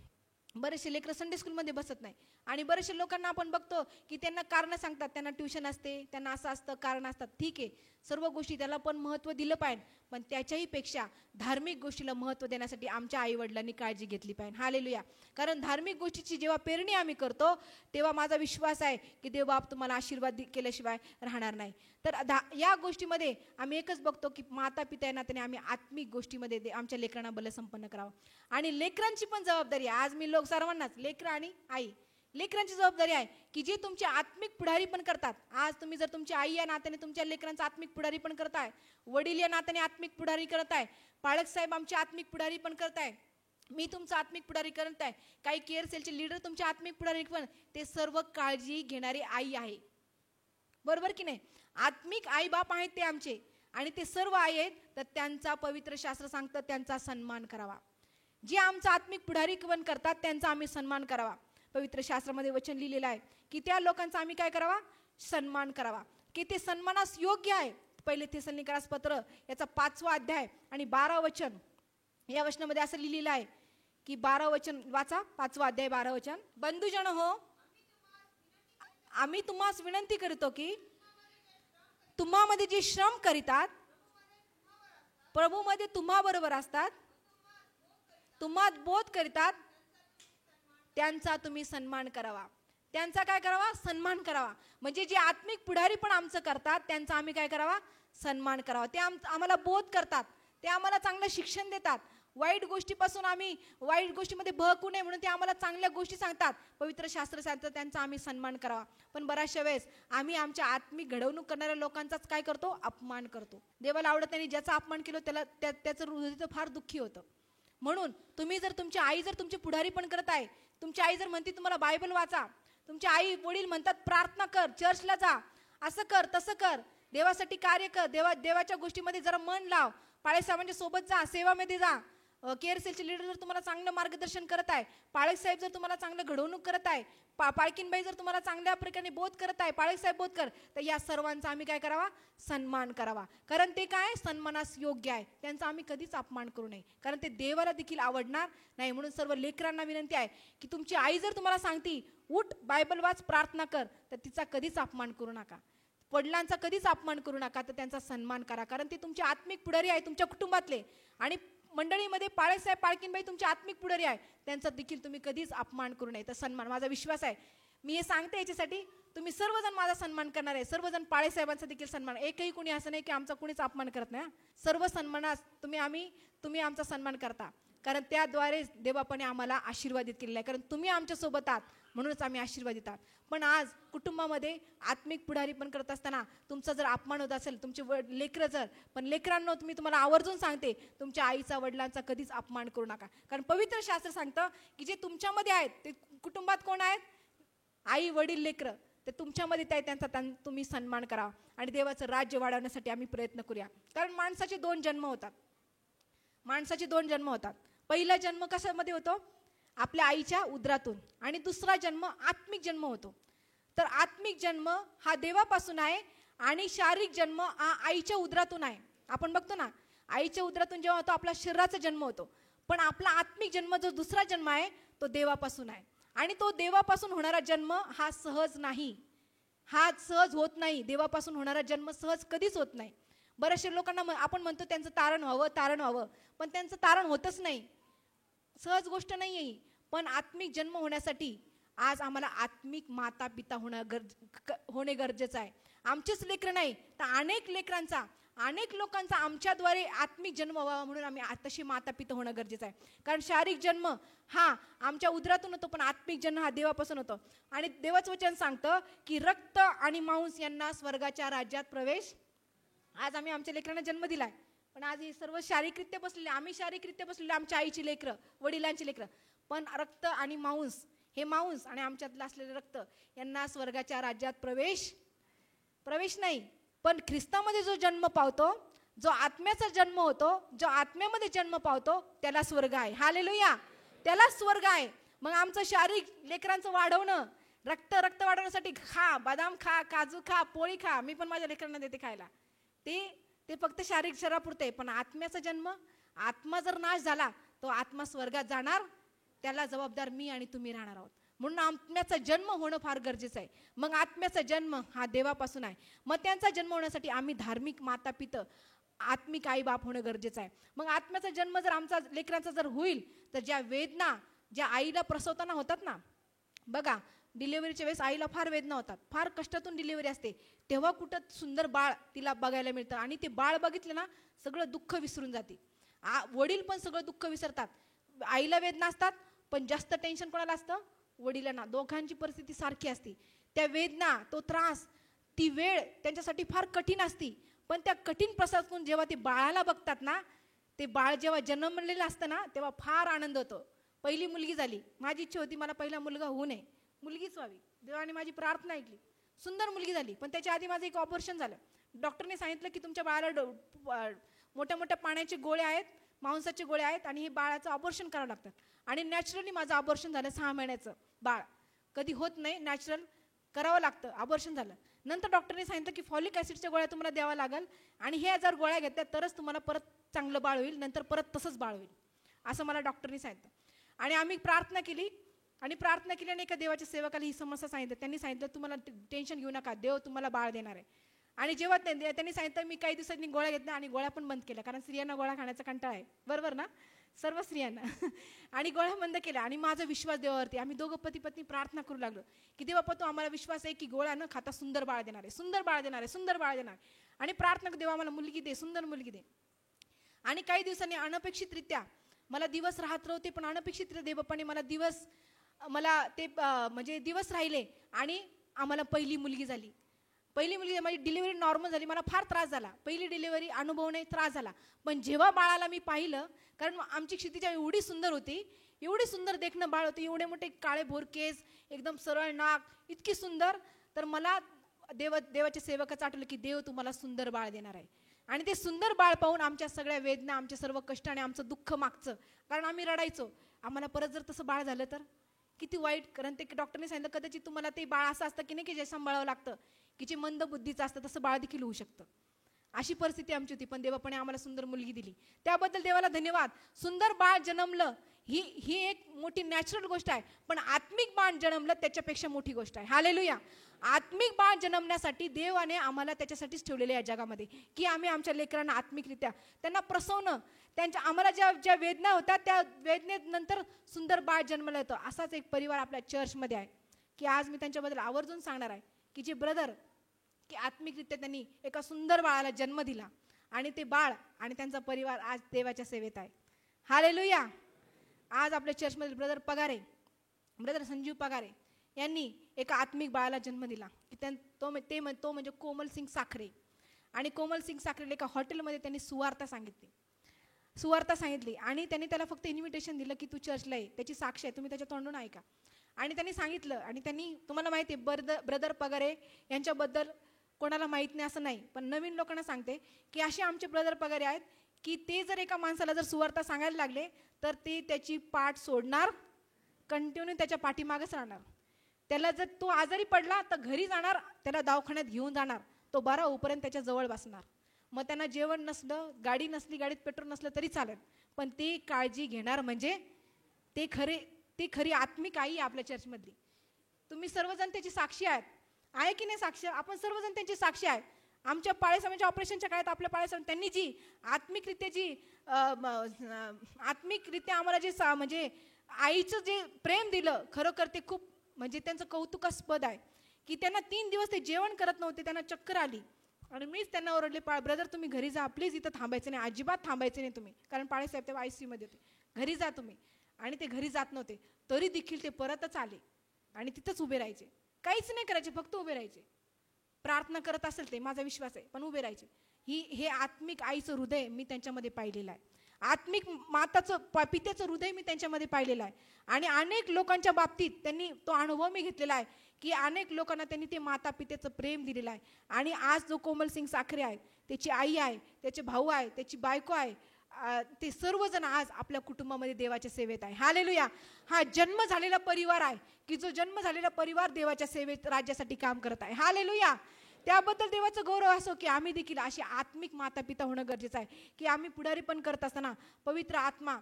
बरेचसे लेकरं संडे स्कूलमध्ये बसत नाही आणि बरेचसे लोकांना आपण बघतो की त्यांना कारणं सांगतात, त्यांना ट्युशन असते, त्यांना असं असतं, कारण असतात. ठीक आहे, सर्व गोष्टी त्याला पण महत्त्व दिलं पाहिजे, पण त्याच्याही पेक्षा धार्मिक गोष्टीला महत्त्व देण्यासाठी आमच्या आईवडिलांनी काळजी घेतली पाहिजे. हालेलुया. कारण धार्मिक गोष्टीची जेव्हा पेरणी आम्ही करतो तेव्हा माझा विश्वास आहे की देवबाप तुम्हाला आशीर्वाद केल्याशिवाय राहणार नाही. तर या गोष्टीमध्ये आम्ही एकच बघतो की माता पिता यांना त्याने आम्ही आत्मिक गोष्टीमध्ये आमच्या लेकरांना बलसंपन्न करावं. आणि लेकरांची पण जबाबदारी आहे. आज मी सर्वांनाच लेकरं आणि आई, लेकरांची जबाबदारी आहे की जे तुमचे आत्मिक पुढारी पण करतात. आज तुम्ही जर तुमची आई या नात्याने तुमच्या लेकरांचं आत्मिक पुढारी पण करताय, वडील या नात्याने आत्मिक पुढारी करताय, पाळक साहेब आमचे आत्मिक पुढारी पण करताय, मी तुमचा आत्मिक पुढारी करत आहे, काही केअर सेलचे लीडर तुमचे आत्मिक पुढारी पण, ते सर्व काळजी घेणारी आई आहे. बरोबर की नाही? आत्मिक आई बाप आहेत ते आमचे, आणि ते सर्व आई आहेत. तर त्यांचा पवित्र शास्त्र सांगतं त्यांचा सन्मान करावा. जे आमचा आत्मिक पुढारी पण करतात त्यांचा आम्ही सन्मान करावा. पवित्र शास्त्रामध्ये वचन लिहिलेलं आहे की त्या लोकांचा आम्ही काय करावा? सन्मान करावा, की ते सन्मानास योग्य आहे. पहिले थेसलोनिकरास पत्र याचा 5वा अध्याय आणि 12 वचन, या वचनामध्ये असं लिहिलेलं आहे की 12 वचन वाचा. 5वा अध्याय 12 वचन. बंधुजन हो, आम्ही तुम्हास विनंती करतो की तुम्हामध्ये जे श्रम करीतात, प्रभूमध्ये तुम्हा बरोबर असतात, तुम्हात बोध करीतात, त्यांचा तुम्ही सन्मान करावा. त्यांचा काय करावा? सन्मान करावा. म्हणजे जे आत्मिक पुढारी पण आमचं करतात त्यांचा आम्ही काय करावा? सन्मान करावा. ते आम्हाला बोध करतात, ते आम्हाला चांगलं शिक्षण देतात, वाईट गोष्टीपासून आम्ही वाईट गोष्टीमध्ये बहकू नये म्हणून ते आम्हाला चांगल्या गोष्टी सांगतात. पवित्र शास्त्र सांगतं त्यांचा आम्ही सन्मान करावा. पण बऱ्याचशा वेळेस आम्ही आमच्या आत्मिक घडवणूक करणाऱ्या लोकांचाच काय करतो? अपमान करतो. देवाला आवडत नाही ज्याचा अपमान केला त्याला त्याचं हृदय फार दुःखी होतं. म्हणून तुम्ही जर तुमची आई जर तुमची पुढारी पण करत आहे, तुमची आई जर म्हणते तुम्हाला बायबल वाचा, तुमचे आई वडील म्हणतात प्रार्थना कर, चर्चला जा, असं कर तसं कर, देवासाठी कार्य कर, देवाच्या गोष्टीमध्ये जरा मन लाव, पाळेसाहेबांच्या सोबत जा, सेवामध्ये जा, केअर सेलचे लीडर जर तुम्हाला चांगलं मार्गदर्शन करत आहे, पाळक साहेब जर तुम्हाला चांगलं घडवणूक करत आहे, पाळकीनबाई जर तुम्हाला चांगल्या प्रकारे बोध करत आहे, पाळक साहेब बोध कर, तर या सर्वांचा आम्ही काय करावा? सन्मान करावा. कारण ते काय सन्मानास योग्य आहे. त्यांचा आम्ही कधीच अपमान करू नये, कारण ते देवाला देखील आवडणार नाही. म्हणून सर्व लेकरांना विनंती आहे की तुमची आई जर तुम्हाला सांगती उठ बायबल वाच, प्रार्थना कर, तर तिचा कधीच अपमान करू नका. वडिलांचा कधीच अपमान करू नका, तर त्यांचा सन्मान करा. कारण ते तुमचे आत्मिक पुढारी आहे तुमच्या कुटुंबातले, आणि मंडळीमध्ये पाळेसाहेब पाळकीनबाई तुमचे आत्मिक पुढारी आहे, त्यांचा देखील तुम्ही कधीच अपमान करू नये. तर सन्मान, माझा विश्वास आहे, मी हे सांगते याच्यासाठी तुम्ही सर्वजण माझा सन्मान करणार आहे. सर्वजण पाळेसाहेबांचा देखील सन्मान, एकही कोणी असं नाही की आमचा कोणीच अपमान करत नाही. सर्व सन्मानास तुम्ही आमचा सन्मान करता, कारण त्याद्वारे देवापणे आम्हाला आशीर्वादित केलेला आहे. कारण तुम्ही आमच्या सोबत आहात म्हणूनच आम्ही आशीर्वादित आहात. पण आज कुटुंबामध्ये आत्मिक पुढारी पण करत असताना तुमचा जर अपमान होत असेल, तुमचे लेकरं जर, पण लेकरांनो तुम्हाला आवर्जून सांगते तुमच्या आईचा वडिलांचा कधीच अपमान करू नका. कारण पवित्र शास्त्र सांगतं की जे तुमच्यामध्ये आहेत ते कुटुंबात कोण आहेत? आई वडील लेकरं, ते तुमच्यामध्ये ते त्यांचा तुम्ही सन्मान करा आणि देवाचं राज्य वाढवण्यासाठी आम्ही प्रयत्न करूया. कारण माणसाचे 2 जन्म होतात. माणसाचे 2 जन्म होतात. पहिला जन्म कशामध्ये होतो? आपल्या आईच्या उदरातून, आणि दुसरा जन्म आत्मिक जन्म होतो. तर आत्मिक जन्म हा देवापासून आहे आणि शारीरिक जन्म हा आईच्या उदरातून आहे. आपण बघतो ना, आईच्या उदरातून जेव्हा होतो आपला शरीराचा जन्म होतो, पण आपला आत्मिक जन्म जो दुसरा जन्म आहे तो देवापासून आहे. आणि तो देवापासून होणारा जन्म हा सहज नाही, हा सहज होत नाही. देवापासून होणारा जन्म सहज कधीच होत नाही. बऱ्याचशा लोकांना आपण म्हणतो त्यांचं तारण व्हावं, पण त्यांचं तारण होतच नाही. सहज गोष्ट नाही आहे. पण आत्मिक जन्म होण्यासाठी आज आम्हाला आत्मिक माता पिता होणे गरजेचं आहे. आमचेच लेकरं नाही तर अनेक लोकांचा आमच्याद्वारे आत्मिक जन्म व्हावा, म्हणून आम्ही तशी माता पिता होणं गरजेचं आहे. कारण शारीरिक जन्म हा आमच्या उदरातून होतो, पण आत्मिक जन्म हा देवापासून होतो. आणि देवाचं वचन सांगतं की रक्त आणि मांस यांना स्वर्गाच्या राज्यात प्रवेश. आज आम्ही आमच्या लेकरांना जन्म दिलाय, पण आज हे सर्व शारीरिकरित्या बसलेले, आम्ही शारीरिकरित्या बसलेले, आमच्या आईची लेकरं, वडिलांची लेकरं, पण रक्त आणि मांस, हे मांस आणि आमच्यातलं असलेलं रक्त यांना स्वर्गाच्या राज्यात प्रवेश नाही. पण ख्रिस्तामध्ये जो जन्म पावतो, जो आत्म्याचा जन्म होतो, जो आत्म्यामध्ये जन्म पावतो, त्याला स्वर्ग आहे. हालेलुया, त्याला स्वर्ग आहे. मग आमचं शारीरिक लेकरांचं वाढवणं, रक्त वाढवण्यासाठी खा, बदाम खा, काजू खा, पोळी खा, मी पण माझ्या लेकरांना देते खायला, ते फक्त शारीरिक शरीरापुरते. पण आत्म्याचा जन्म, आत्मा जर नाश झाला तो आत्मा स्वर्गात जाणार, त्याला जबाबदार मी आणि तुम्ही राहणार आहोत. म्हणून आत्म्याचा जन्म होणं फार गरजेचं आहे. मग आत्म्याचा जन्म हा देवापासून आहे. मग त्यांचा जन्म होण्यासाठी आम्ही धार्मिक माता पितं, आत्मिक आई बाप होणं गरजेचं आहे. मग आत्म्याचा जन्म जर आमचा लेकरांचा जर होईल तर ज्या वेदना ज्या आईला प्रसवताना होतात ना, बघा डिलिव्हरीच्या वेळेस आईला फार वेदना होतात, फार कष्टातून डिलिव्हरी असते, तेव्हा कुठं सुंदर बाळ तिला बघायला मिळतं आणि ते बाळ बघितलं ना सगळं दुःख विसरून जाते. वडील पण सगळं दुःख विसरतात. आईला वेदना असतात पण जास्त टेन्शन कोणाला असतं? वडिलांना. दोघांची परिस्थिती सारखी असते. त्या वेदना, तो त्रास, ती वेळ त्यांच्यासाठी फार कठीण असती. पण त्या कठीण प्रसवातून जेव्हा ते बाळाला बघतात ना, ते बाळ जेव्हा जन्मलेलं असतं ना तेव्हा फार आनंद होतो. पहिली मुलगी झाली, माझी इच्छा होती मला पहिला मुलगा होऊ नये, मुलगीच व्हावी. देवाने माझी प्रार्थना ऐकली, सुंदर मुलगी झाली. पण त्याच्या आधी माझं एक ऑपरेशन झालं. डॉक्टरने सांगितलं की तुमच्या बाळाला मोठ्या मोठ्या पाण्याचे गोळे आहेत, मांसाचे गोळे आहेत आणि हे बाळाचं ऑपरेशन करावं लागतं. आणि नॅचरली माझं ऑपरेशन झालं. 6 महिन्याचं बाळ, कधी होत नाही, नॅचरल करावं लागतं. ऑपरेशन झालं. नंतर डॉक्टरने सांगितलं की फॉलिक ॲसिडच्या गोळ्या तुम्हाला द्यावा लागेल आणि हे जर गोळ्या घेतल्या तरच तुम्हाला परत चांगलं बाळ होईल, नंतर परत तसंच बाळ होईल, असं मला डॉक्टरने सांगितलं. आणि आम्ही प्रार्थना केली आणि प्रार्थना केल्याने एका देवाच्या सेवकाला ही समस्या सांगितलं. त्यांनी सांगितलं तुम्हाला टेन्शन घेऊ नका, देव तुम्हाला बाळ देणार आहे. आणि जेव्हा त्यांनी सांगितलं, मी काही दिवसांनी गोळ्या घेतल्या आणि गोळ्या पण बंद केल्या, कारण स्त्रियांना गोळ्या खाण्याचा कंटाळा आहे, बरोबर ना, सर्व स्त्रियांना. आणि गोळ्या बंद केल्या आणि माझा विश्वास देवावरती. आम्ही दोघं पती पत्नी प्रार्थना करू लागलो की देवा तू आम्हाला विश्वास आहे की गोळ्या न खाता सुंदर बाळ देणार आहे, सुंदर बाळ देणार आहे, सुंदर बाळ देणार. आणि प्रार्थना देवा आम्हाला मुलगी दे, सुंदर मुलगी दे. आणि काही दिवसांनी अनपेक्षितरित्या मला दिवस राहत होते, पण अनपेक्षितरित्या देवबापाने मला ते म्हणजे दिवस राहिले आणि आम्हाला पहिली मुलगी झाली. पहिली मुलगी माझी डिलिव्हरी नॉर्मल झाली. मला फार त्रास झाला, पहिली डिलिव्हरी अनुभवणे त्रास झाला. पण जेव्हा बाळाला मी पाहिलं, कारण आमची क्षितिजा एवढी सुंदर होती, एवढी सुंदर देखणं बाळ होते, एवढे मोठे काळे भोर केस, एकदम सरळ नाक, इतकी सुंदर. तर मला देवाच्या सेवकाचं आठवलं की देव तुम्हाला सुंदर बाळ देणार आहे. आणि ते सुंदर बाळ पाहून आमच्या सगळ्या वेदना, आमच्या सर्व कष्ट आणि आमचं दुःख मागचं, कारण आम्ही रडायचो, आम्हाला परत जर तसं बाळ झालं तर किती वाईट. कारण ते डॉक्टरने सांगितलं कदाचित तुम्हाला ते बाळ असं असतं की नाही की जे सांभाळावं लागतं, की जे मंद बुद्धीचं असतं तसं बाळ देखील होऊ शकतं. अशी परिस्थिती आमची होती. पण देवापणे आम्हाला सुंदर मुलगी दिली, त्याबद्दल देवाला धन्यवाद. सुंदर बाळ जन्मलं ही एक मोठी नॅचरल गोष्ट आहे, पण आत्मिक बाळ जन्मलं त्याच्यापेक्षा मोठी गोष्ट आहे. हालेलुया. आत्मिक बाळ जन्मण्यासाठी देवाने आम्हाला त्याच्यासाठीच ठेवलेलं आहे या जगामध्ये, की आम्ही आमच्या लेकरांना आत्मिकरित्या त्यांना प्रसवणं, त्यांच्या आम्हाला ज्या वेदना होत्या त्या वेदनेनंतर सुंदर बाळ जन्मलं येतं. असाच एक परिवार आपल्या चर्चमध्ये आहे, की आज मी त्यांच्याबद्दल आवर्जून सांगणार आहे की जे ब्रदर की आत्मिकरित्या त्यांनी एका सुंदर बाळाला जन्म दिला आणि ते बाळ आणि त्यांचा परिवार आज देवाच्या सेवेत आहे. हालेलुया. आज आपल्या चर्चमधील ब्रदर पगारे, ब्रदर संजीव पगारे यांनी एका आत्मिक बाळाला जन्म दिला की तो म्हणजे कोमल सिंग साखरे. आणि कोमल सिंग साखरेला एका हॉटेलमध्ये त्यांनी सुवार्ता सांगितली आणि त्यांनी त्याला फक्त इन्व्हिटेशन दिलं की तू चर्चला ये, त्याची साक्ष आहे, तुम्ही त्याच्या तोंडून ऐका. आणि त्यांनी सांगितलं, आणि त्यांनी, तुम्हाला माहिती आहे ब्रदर पगारे यांच्याबद्दल कोणाला माहीत नाही असं नाही, पण नवीन लोकांना सांगते की असे आमचे ब्रदर पगारे आहेत की ते जर एका माणसाला जर सुवार्ता सांगायला लागले तर ते त्याची पाठ सोडणार, कंटिन्यू त्याच्या पाठीमागच राहणार. त्याला जर तो आजारी पडला तर घरी जाणार, त्याला दवाखान्यात घेऊन जाणार, तो बरा होईपर्यंत त्याच्या जवळ बसणार. मग त्यांना जेवण नसलं, गाडी नसली, गाडीत पेट्रोल नसलं तरी चालेल, पण ते काळजी घेणार. म्हणजे ते खरी आत्मिक आई आहे आपल्या चर्चमधली. तुम्ही सर्वजण त्याची साक्षी आहेत, आहे की नाही साक्ष? आपण सर्वजण त्यांची साक्षी आहे. आमच्या पाळेसाहेबांच्या ऑपरेशनच्या काळात आपल्या पाळेसाहेब त्यांनी जी आत्मिकरित्या आम्हाला जे म्हणजे आईचं जे प्रेम दिलं, खरोखर ते खूप म्हणजे त्यांचं कौतुकास्पद आहे. की त्यांना 3 दिवस ते जेवण करत नव्हते, त्यांना चक्कर आली आणि मीच त्यांना ओरडले, ब्रदर तुम्ही घरी जा प्लीज, इथं थांबायचं नाही, अजिबात थांबायचं नाही तुम्ही, कारण पाळेसाहेब तेव्हा ICU मध्ये होते, घरी जा तुम्ही. आणि ते घरी जात नव्हते, तरी देखील ते परतच आले आणि तिथंच उभे राहायचे, काहीच नाही करायचे, फक्त उभे राहायचे. प्रार्थना करत असेल ते, माझा विश्वास आहे, पण उभे राहायचे. हे आत्मिक आईचं हृदय मी त्यांच्यामध्ये पाहिलेलं आहे, आत्मिक माताचं पित्याचं हृदय मी त्यांच्यामध्ये पाहिलेलं आहे. आणि अनेक लोकांच्या बाबतीत त्यांनी तो अनुभव मी घेतलेला आहे की अनेक लोकांना त्यांनी ते माता पित्याचं प्रेम दिलेलं आहे. आणि आज जो कोमल सिंग साखरे आहे, त्याची आई आहे, त्याचे भाऊ आहे, त्याची बायको आहे, ते सर्वजण आज आपल्या कुटुंबामध्ये देवाच्या सेवेत आहे. हालेलुया. हा जन्म झालेला परिवार आहे की जो जन्म झालेला परिवार देवाच्या सेवेत राज्यासाठी काम करत आहे. हालेलुया. त्याबद्दल देवाचं गौरव असो की आम्ही देखील अशी आत्मिक माता पिता होणं गरजेचं आहे की आम्ही पुढारी पण करत असताना पवित्र आत्मा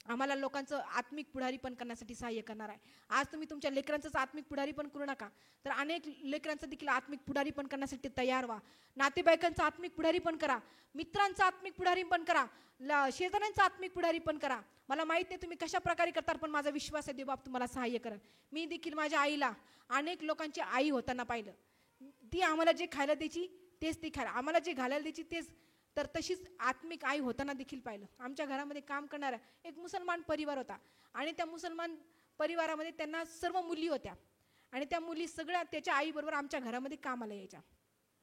आम्हाला लोकांचं आत्मिक पुढारीपण करण्यासाठी सहाय्य करणार आहे. आज तुम्ही तुमच्या लेकरांचंच आत्मिक पुढारीपण करू नका, तर अनेक लेकरांचं देखील आत्मिक पुढारीपण करण्यासाठी तयार व्हा. नातेवाईकांचं आत्मिक पुढारीपण करा, मित्रांचं आत्मिक पुढारीपण करा, शेजाऱ्यांचं आत्मिक पुढारीपण करा. मला माहित नाही तुम्ही कशा प्रकारे करतात, पण माझा विश्वास आहे देवबाप तुम्हाला सहाय्य करेल. मी देखील माझ्या आईला अनेक लोकांची आई होताना पाहिलं. ती आम्हाला जे खायला द्यायची तेच ती खायला, आम्हाला जे घालायला द्यायची तेच. तर तशीच आत्मिक आई होताना देखील पाहिलं. आमच्या घरामध्ये काम करणारा एक मुसलमान परिवार होता आणि त्या मुसलमान परिवारामध्ये त्यांना सर्व मुली होत्या आणि त्या मुली सगळ्या त्याच्या आईबरोबर आमच्या घरामध्ये कामाला यायच्या.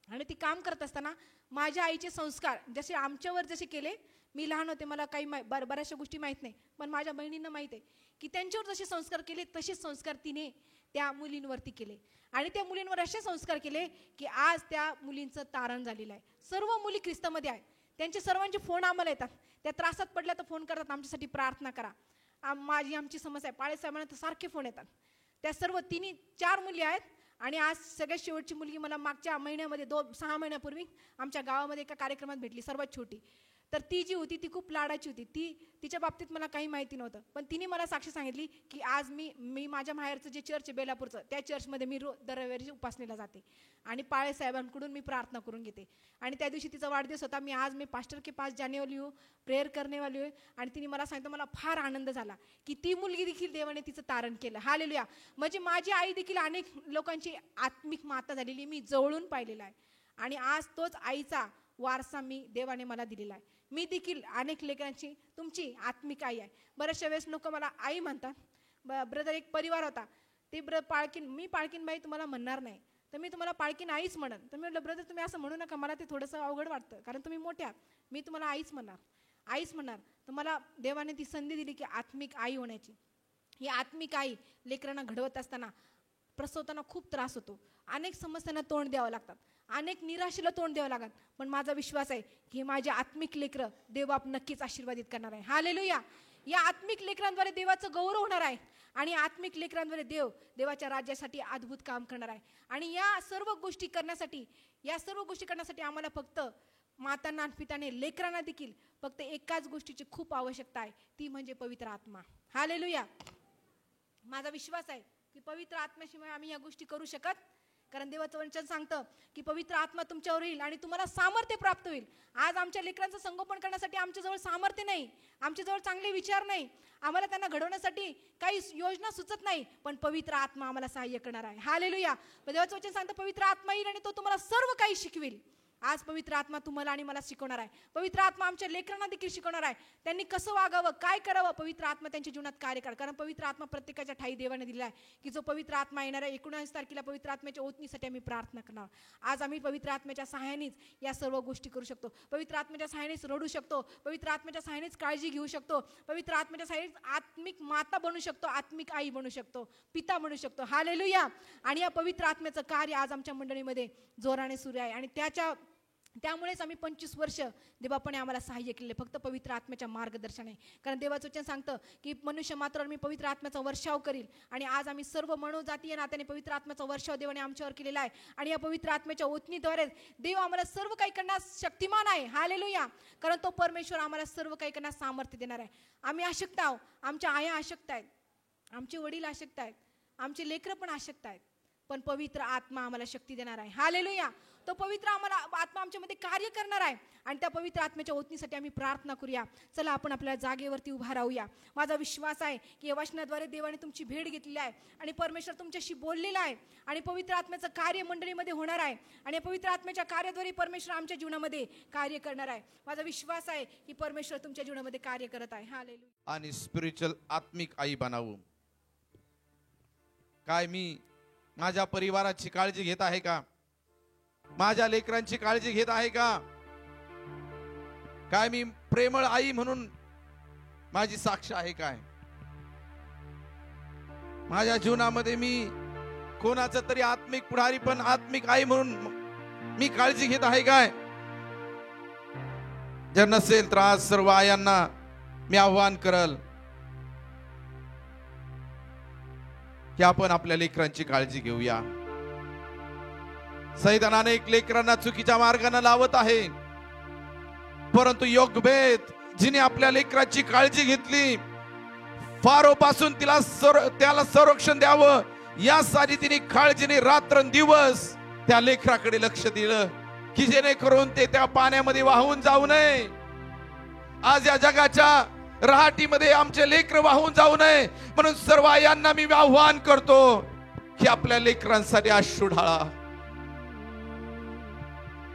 आणि ती काम करत असताना माझ्या आईचे संस्कार जसे आमच्यावर जसे केले, मी लहान होते मला काही बऱ्याचशा गोष्टी माहीत नाही, पण माझ्या बहिणींना माहीत आहे की त्यांच्यावर जसे संस्कार केले तसेच संस्कार तिने त्या मुलींवरती केले. आणि त्या मुलींवर असे संस्कार केले की आज त्या मुलींचं तारण झालेलं आहे. सर्व मुली ख्रिस्तामध्ये आहेत. त्यांचे सर्वांचे फोन आम्हाला येतात, त्या त्रासात पडल्या तर फोन करतात, आमच्यासाठी प्रार्थना करा, आमची समस्या आहे. पाळे साहेबांना तर सारखे फोन येतात. त्या सर्व 4 मुली आहेत. आणि आज सगळ्यात शेवटची मुलगी मला मागच्या महिन्यामध्ये 6 महिन्यापूर्वी आमच्या गावामध्ये एका कार्यक्रमात भेटली, सर्वात छोटी. तर ती जी होती ती खूप लाडाची होती. तिच्या बाबतीत मला काही माहिती नव्हतं, पण तिने मला साक्षी सांगितली की आज मी माझ्या माहेरचं जे चर्च आहे बेलापूरचं, त्या चर्चमध्ये मी दर रविवारी उपासनेला जाते आणि पाळे साहेबांकडून मी प्रार्थना करून घेते. आणि त्या दिवशी तिचा वाढदिवस होता. मी पास्टर के पास जाने वाली हूँ, प्रेयर करने वाली हूँ. आणि तिने मला सांगितलं, मला फार आनंद झाला की ती मुलगी देखील देवाने तिचं तारण केलं. हालेलुया. म्हणजे माझी आई देखील अनेक लोकांची आत्मिक माता झालेली मी जवळून पाहिलेला आहे. आणि आज तोच आईचा वारसा देवाने मला दिलेला आहे. मी देखील अनेक लेकरांची तुमची आत्मिक आई आहे. बऱ्याचशा वेळेस लोक मला आई म्हणतात. ब्रदर एक परिवार होता, ते मी पाळकीन बाई तुम्हाला म्हणणार नाही, तर मी तुम्हाला पाळकीन आईच म्हणन. तर मी म्हटलं ब्रदर तुम्ही असं म्हणू नका, मला ते थोडंसं अवघड वाटतं, कारण तुम्ही मोठ्या, मी तुम्हाला आईच म्हणणार. तर मला देवाने ती संधी दिली की आत्मिक आई होण्याची. ही आत्मिक आई लेकरांना घडवत असताना प्रसवताना खूप त्रास होतो, अनेक समस्यांना तोंड द्यावं लागतात, अनेक निराशेला तोंड द्यावं लागतात. पण माझा विश्वास आहे की माझे आत्मिक लेकरं देवबाप नक्कीच आशीर्वादित करणार आहे. हालेलुया. या आत्मिक लेकरांद्वारे देवाचं गौरव होणार आहे आणि आत्मिक लेकरांद्वारे देवाच्या राज्यासाठी अद्भुत काम करणार आहे. आणि या सर्व गोष्टी करण्यासाठी आम्हाला फक्त मातांना आणि पिताने लेकरांना देखील फक्त एकाच गोष्टीची खूप आवश्यकता आहे, ती म्हणजे पवित्र आत्मा. हालेलुया. माझा विश्वास आहे की पवित्र आत्म्याशिवाय आम्ही या गोष्टी करू शकत, कारण देवाचं वचन सांगतं की पवित्र आत्मा तुमच्यावर येईल आणि तुम्हाला सामर्थ्य प्राप्त होईल. आज आमच्या लेकरांचं संगोपन करण्यासाठी आमच्याजवळ सामर्थ्य नाही, आमच्याजवळ चांगले विचार नाही, आम्हाला त्यांना घडवण्यासाठी काही योजना सुचत नाही, पण पवित्र आत्मा आम्हाला सहाय्य करणार आहे. हालेलुया. देवाचं वचन सांगतं पवित्र आत्मा येईल आणि तो तुम्हाला सर्व काही शिकवेल. आज पवित्र आत्मा तुम्हाला आणि मला शिकवणार आहे. पवित्र आत्मा आमच्या लेकरांना देखील शिकवणार आहे, त्यांनी कसं वागावं, काय करावं. पवित्र आत्मा त्यांच्या जीवनात कार्य करा, कारण पवित्र आत्मा प्रत्येकाच्या ठाई देवाने दिला आहे की जो पवित्र आत्मा येणार आहे. 19 तारखेला पवित्र आत्म्याच्या ओतनीसाठी आम्ही प्रार्थना करणार. आज आम्ही पवित्र आत्म्याच्या सहाय्यानेच या सर्व गोष्टी करू शकतो. पवित्र आत्म्याच्या सहाय्यानेच रडू शकतो, पवित्र आत्म्याच्या सहाय्यानेच काळजी घेऊ शकतो, पवित्र आत्म्याच्या सहाय्यानेच आत्मिक माता बनू शकतो, आत्मिक आई बनू शकतो, पिता बनू शकतो. हालेलुया. आणि या पवित्र आत्म्याचं कार्य आज आमच्या मंडळीमध्ये जोराने सुरू आहे आणि त्यामुळेच आम्ही 25 वर्ष देवापणे आम्हाला सहाय्य केले, फक्त पवित्र आत्म्याच्या मार्गदर्शनाने. कारण देवाचं वचन सांगतं की मनुष्य मात्रावर मी पवित्र आत्म्याचा वर्षाव करील. आणि आज आम्ही सर्व मनोजातीय नात्याने पवित्र आत्म्याचा वर्षाव देवाने आमच्यावर केलेला आहे. आणि या पवित्र आत्म्याच्या ओतनीद्वारे देव आम्हाला सर्व काही करण्यास शक्तिमान आहे. हालेलुया. कारण तो परमेश्वर आम्हाला सर्व काही करण्यास सामर्थ्य देणार आहे. आम्ही अशक्त आहोत, आमच्या आया अशक्त आहेत, आमचे वडील अशक्त आहेत, आमचे लेकरं पण अशक्त आहेत, पण पवित्र आत्मा आम्हाला शक्ती देणार आहे. हालेलुया. तो पवित्र आत्मा आमच्यामध्ये कार्य करणार आहे आणि त्या पवित्र आत्म्याच्या ओतनीसाठी आम्ही प्रार्थना करूया. चला आपण आपल्या जागेवरती उभा राहूया. माझा विश्वास आहे की या वचनाद्वारे देवाने तुमची भेट घेतलेली आहे आणि परमेश्वर तुमच्याशी बोललेला आहे आणि पवित्र आत्म्याचं कार्य मंडळीमध्ये होणार आहे आणि पवित्र आत्म्याच्या कार्याद्वारे परमेश्वर आमच्या जीवनामध्ये कार्य करणार आहे. माझा विश्वास आहे की परमेश्वर तुमच्या जीवनामध्ये कार्य करत आहे. हालेलुया. आणि स्पिरिच्युअल आत्मिक आई बनावू. काय मी माझ्या परिवाराची काळजी घेत आहे का? माझ्या लेकरांची काळजी घेत आहे का? काय मी प्रेमळ आई म्हणून माझी साक्ष आहे काय? माझ्या जीवनामध्ये मी कोणाचं तरी आत्मिक पुढारी पण आत्मिक आई म्हणून मी काळजी घेत आहे काय? जर नसेल तर आज सर्व आयांना मी आव्हान करल की आपण आपल्या लेकरांची काळजी घेऊया. सैतान अनेक लेकरांना चुकीच्या मार्गाने लावत आहे, परंतु योगभेद जिने आपल्या लेकराची काळजी घेतली फारो पासून त्याला संरक्षण द्यावं यासाठी तिने काळजीने रात्रंदिवस त्या लेकराकडे लक्ष दिलं, की जेणेकरून ते त्या पाण्यामध्ये वाहून जाऊ नये. आज या जगाच्या रहाटीमध्ये आमचे लेकर वाहून जाऊ नये म्हणून सर्व आयांना मी आव्हान करतो की आपल्या लेकरांसाठी अश्रू ढाळा.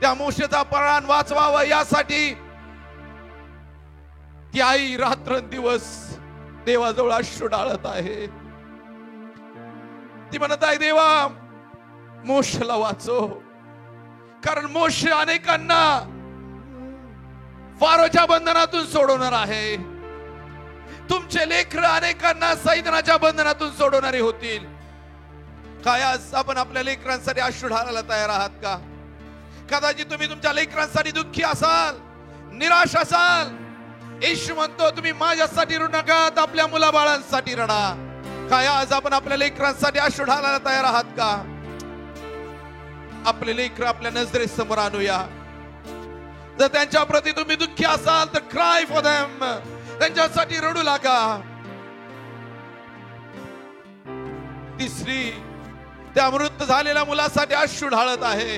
त्या मोशेचा प्राण वाचवावा यासाठी ती आई रात्रंदिवस देवाजवळ अश्रू ढाळत आहे. ती म्हणत आहे, देवा मोशेला वाचव, कारण मोशे अनेकांना फारोच्या बंधनातून सोडवणार आहे. तुमचे लेकर अनेकांना सैतानाच्या बंधनातून सोडवणारे होतील. काय आज आपण आपल्या लेकरांसाठी अश्रू ढाळायला तयार आहात का? कदाचित तुम्ही तुमच्या लेकरांसाठी दुःखी असाल, निराश असाल. येशू म्हणतो, तुम्ही माझ्यासाठी रडू नका, आपल्या मुलाबाळांसाठी रडा. काय आज आपण आपल्या लेकरांसाठी अश्रू ढाळायला तयार आहात का? आपले लेकर आपल्या नजरेसमोर आणूया. जर त्यांच्या प्रती तुम्ही दुःखी असाल तर क्राय फॉर देम, त्यांच्यासाठी रडू लागा. तिसरी, त्या मृत झालेल्या मुलासाठी अश्रू ढाळत आहे.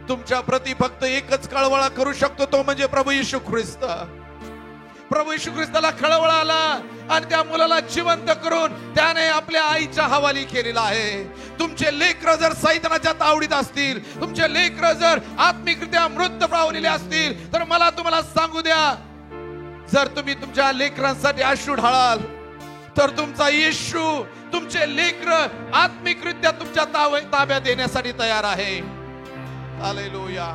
तुमच्या प्रती फक्त एकच कळवळा करू शकतो, तो म्हणजे प्रभू येशू ख्रिस्त. प्रभू येशू ख्रिस्ताला कळवळा आला आणि त्या मुलाला जिवंत करून त्याने आपल्या आईच्या हवाली केलेला आहे. तुमचे लेकर जर सैतानाच्या तावडीत असतील, तुमचे लेकर जर आत्मिकरित्या मृत पावलेले असतील, तर मला तुम्हाला सांगू द्या, जर तुम्ही तुमच्या लेकरांसाठी अश्रू ढाळाल तर तुमचा येशू तुमचे लेकर आत्मिकरित्या तुमच्या ताब्यात देण्यासाठी तयार आहे. हालेलुया.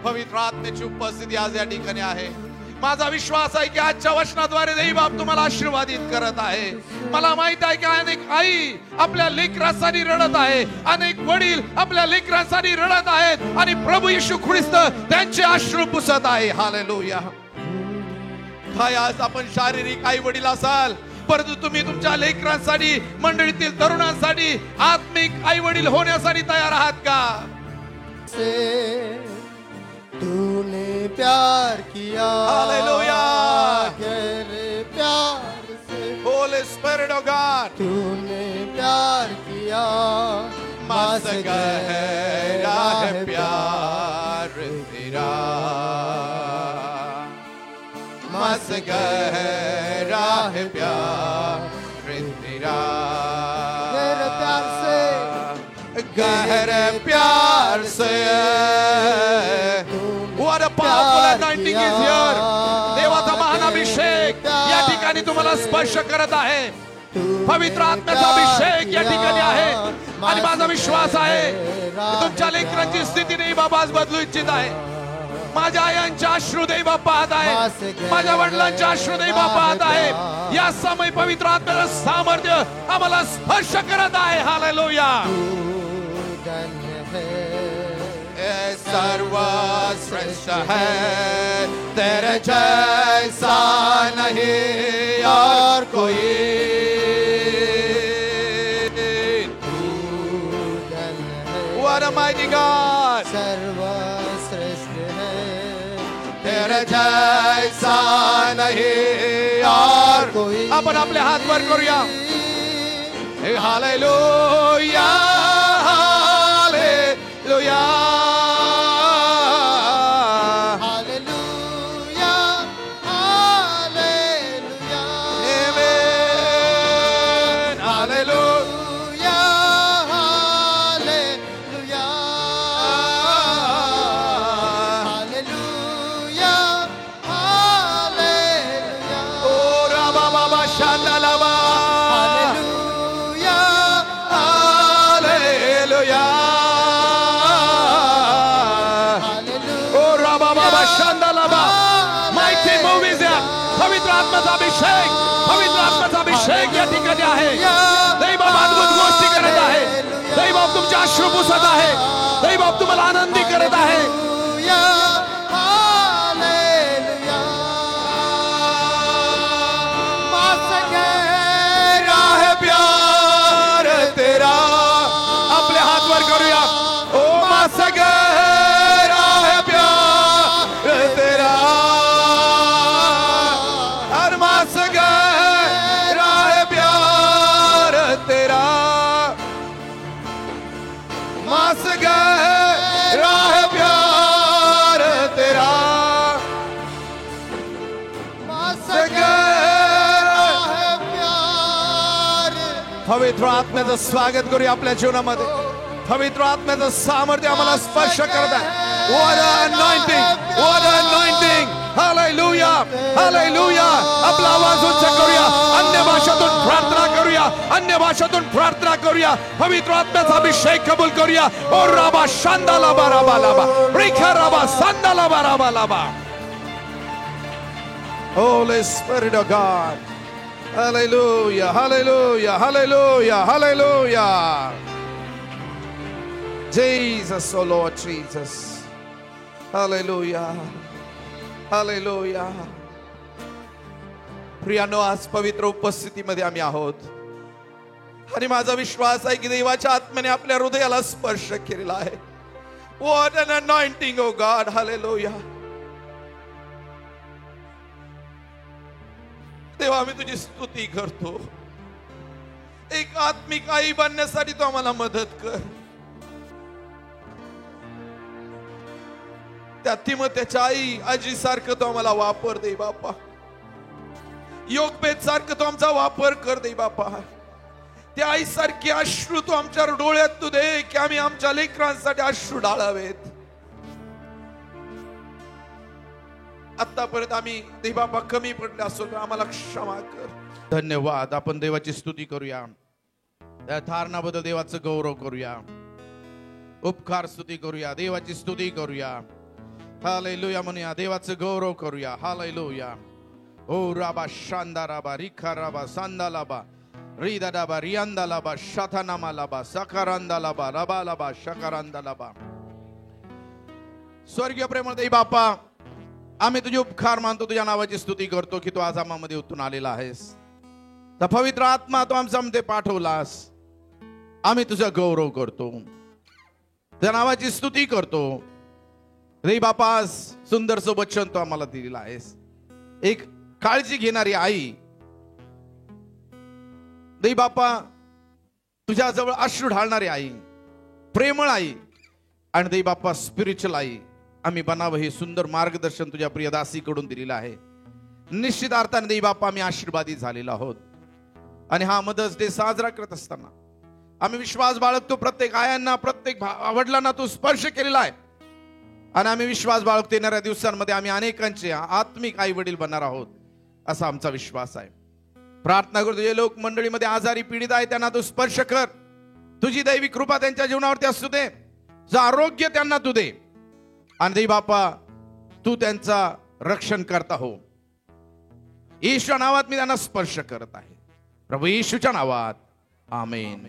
पवित्र आत्म्याची उपस्थिती आज या ठिकाणी आहे. माझा विश्वास आहे की आजच्या वचनाद्वारे देवबाप तुम्हाला आशीर्वादित करत आहे. मला माहित आहे की अनेक आई आपल्या लेकरांसाठी रडत आहे, अनेक वडील आपल्या लेकरांसाठी रडत आहेत आणि प्रभू येशू ख्रिस्त त्यांचे अश्रू पुसत आहे. हालेलुया. काय आज आपण शारीरिक आई वडील असाल, परंतु तुम्ही तुमच्या लेकरांसाठी, मंडळीतील तरुणांसाठी आत्मिक आई वडील होण्यासाठी तयार आहात का? तूने प्यार किया, हालेलुया, गहरे प्यार से, होली स्पिरिट ऑफ गॉड, तूने प्यार किया, मस्त गहरा है प्यार तेरा, मस्त गहरा है प्यार तेरा, गहरे प्यार से, गहरे प्यार से. What a powerful anointing is here. देवाचा महान अभिषेक या ठिकाणी तुम्हाला स्पर्श करत आहे. पवित्र आत्म्याचा अभिषेक या ठिकाणी आहे आणि माझा विश्वास आहे की तुमच्या लेकरांची स्थिती नाही बाबा आज बदलू इच्छित आहे. माझ्या आयांच्या अश्रू देवा पाहत आहे, माझ्या वडिलांच्या अश्रू देवा पाहत आहे. या समय पवित्र आत्म्याचं सामर्थ्य आम्हाला स्पर्श करत आहे. हालेलुया. सर्वश्रेष्ठ है, तेरे जैसा नहीं और कोई. What a mighty God. सर्वश्रेष्ठ है, तेरे जैसा नहीं और कोई. आपण आपले हात वर करूया. Hallelujah, hallelujah. अभिषेक, पवित्र आत्म्याचा अभिषेक या ठिकाणी आहे. दैवबाप अद्भुत गोष्टी करत आहे. दैवबाप तुमचे अश्रू पुसत आहे. दैवबाप तुम्हाला आनंदी करत आहे. प्यार तेरा. आपले हात वर करूया. ओ माझा गहरा है प्यार तेरा. पवित्र आत्म्याचं स्वागत करूया आपल्या जीवनामध्ये. पवित्र आत्म्याचं सामर्थ्य आम्हाला स्पर्श करत आहे. What an anointing, what an anointing. Hallelujah, hallelujah. आपला आवाज उंच करूया, अन्य भाषेतून प्रार्थना करूया, अन्य भाषेतून प्रार्थना करूया, पवित्र आत्म्याचा अभिषेक कबूल करूया. ओ राबा शांदाला बाराबा लाबा, रिखा राबा सांदाला बाराबा लाबा. Holy Spirit of God. Hallelujah, hallelujah, hallelujah, hallelujah. Jesus, oh Lord Jesus. Hallelujah, hallelujah. प्रियानो, आज पवित्र उपस्थितीमध्ये आम्ही आहोत आणि माझा विश्वास आहे की देवाच्या आत्म्याने आपल्या हृदयाला स्पर्श केलेला आहे. What an anointing, oh God. Hallelujah. देवा, आम्ही तुझी स्तुती करतो. एक आत्मिक आई बनण्यासाठी तू आम्हाला मदत कर. त्या तिमोथेच्या आई आजी सारखं तो आम्हाला वापर दे बापा. योगबेद सारखं तो आमचा वापर कर दे बापा. त्या आई सारखी अश्रू तू आमच्या डोळ्यात तू दे की आम्ही आमच्या लेकरांसाठी अश्रू ढाळावेत. आतापर्यंत आम्ही दे बापा कमी पडले असो तर आम्हाला क्षमा कर. धन्यवाद. आपण देवाची स्तुती करूया. त्या धारणाबद्दल देवाचं गौरव करूया. उपकार स्तुती करूया. देवाची स्तुती करूया. हालेलुया म्हणूया. देवाचं गौरव करूया. हालेलुया. ओ राबा शांदा राबा रिखा राबा सांदा लाबा रिदा डाबा रियांदा लाबा शाथानामा लाबा सकारांदा लाबा रबा लाबा शकारांदा लाबा. स्वर्गीय प्रेमळ बापा, आम्ही तुझे उपकार मानतो. तुझ्या नावाची स्तुती करतो की तू आज आम्हामध्ये उतरून आलेला आहेस. तर पवित्र आत्मा तू आमच्या मध्ये पाठवलास. आम्ही तुझा गौरव करतो. तुझ्या नावाची स्तुती करतो. रे बापा, सुंदरसं वचन तू आम्हाला दिलेलं आहेस. एक काळजी घेणारी आई. दे बापा, तुझ्या जवळ अश्रू ढाळणारी आई, प्रेमळ आई आणि दे बापा स्पिरिच्युअल आई आम्ही बनावं हे सुंदर मार्गदर्शन तुझ्या प्रिय दासीकडून दिलेलं आहे. निश्चित अर्थाने दे बापा आम्ही आशीर्वादित झालेलो आहोत. आणि हा मदर्स डे साजरा करत असताना आम्ही विश्वास बाळगतो. प्रत्येक आयांना, प्रत्येक वडिलांना तू स्पर्श केलेला आहे आणि आम्ही विश्वास बाळगतो. येणाऱ्या दिवसांमध्ये आम्ही अनेकांचे आत्मिक आई वडील बनणार आहोत असा आमचा विश्वास आहे. प्रार्थना करतो जे लोक मंडळीमध्ये आजारी पीडित आहेत त्यांना तू स्पर्श कर. तुझी दैवी कृपा त्यांच्या जीवनावरती असू दे. तुझं आरोग्य त्यांना तू दे आणि दे बापा तू त्यांचा रक्षण करता हो. येशूच्या नावात मी त्यांना स्पर्श करत आहे. प्रभू येशूच्या नावात, आमेन.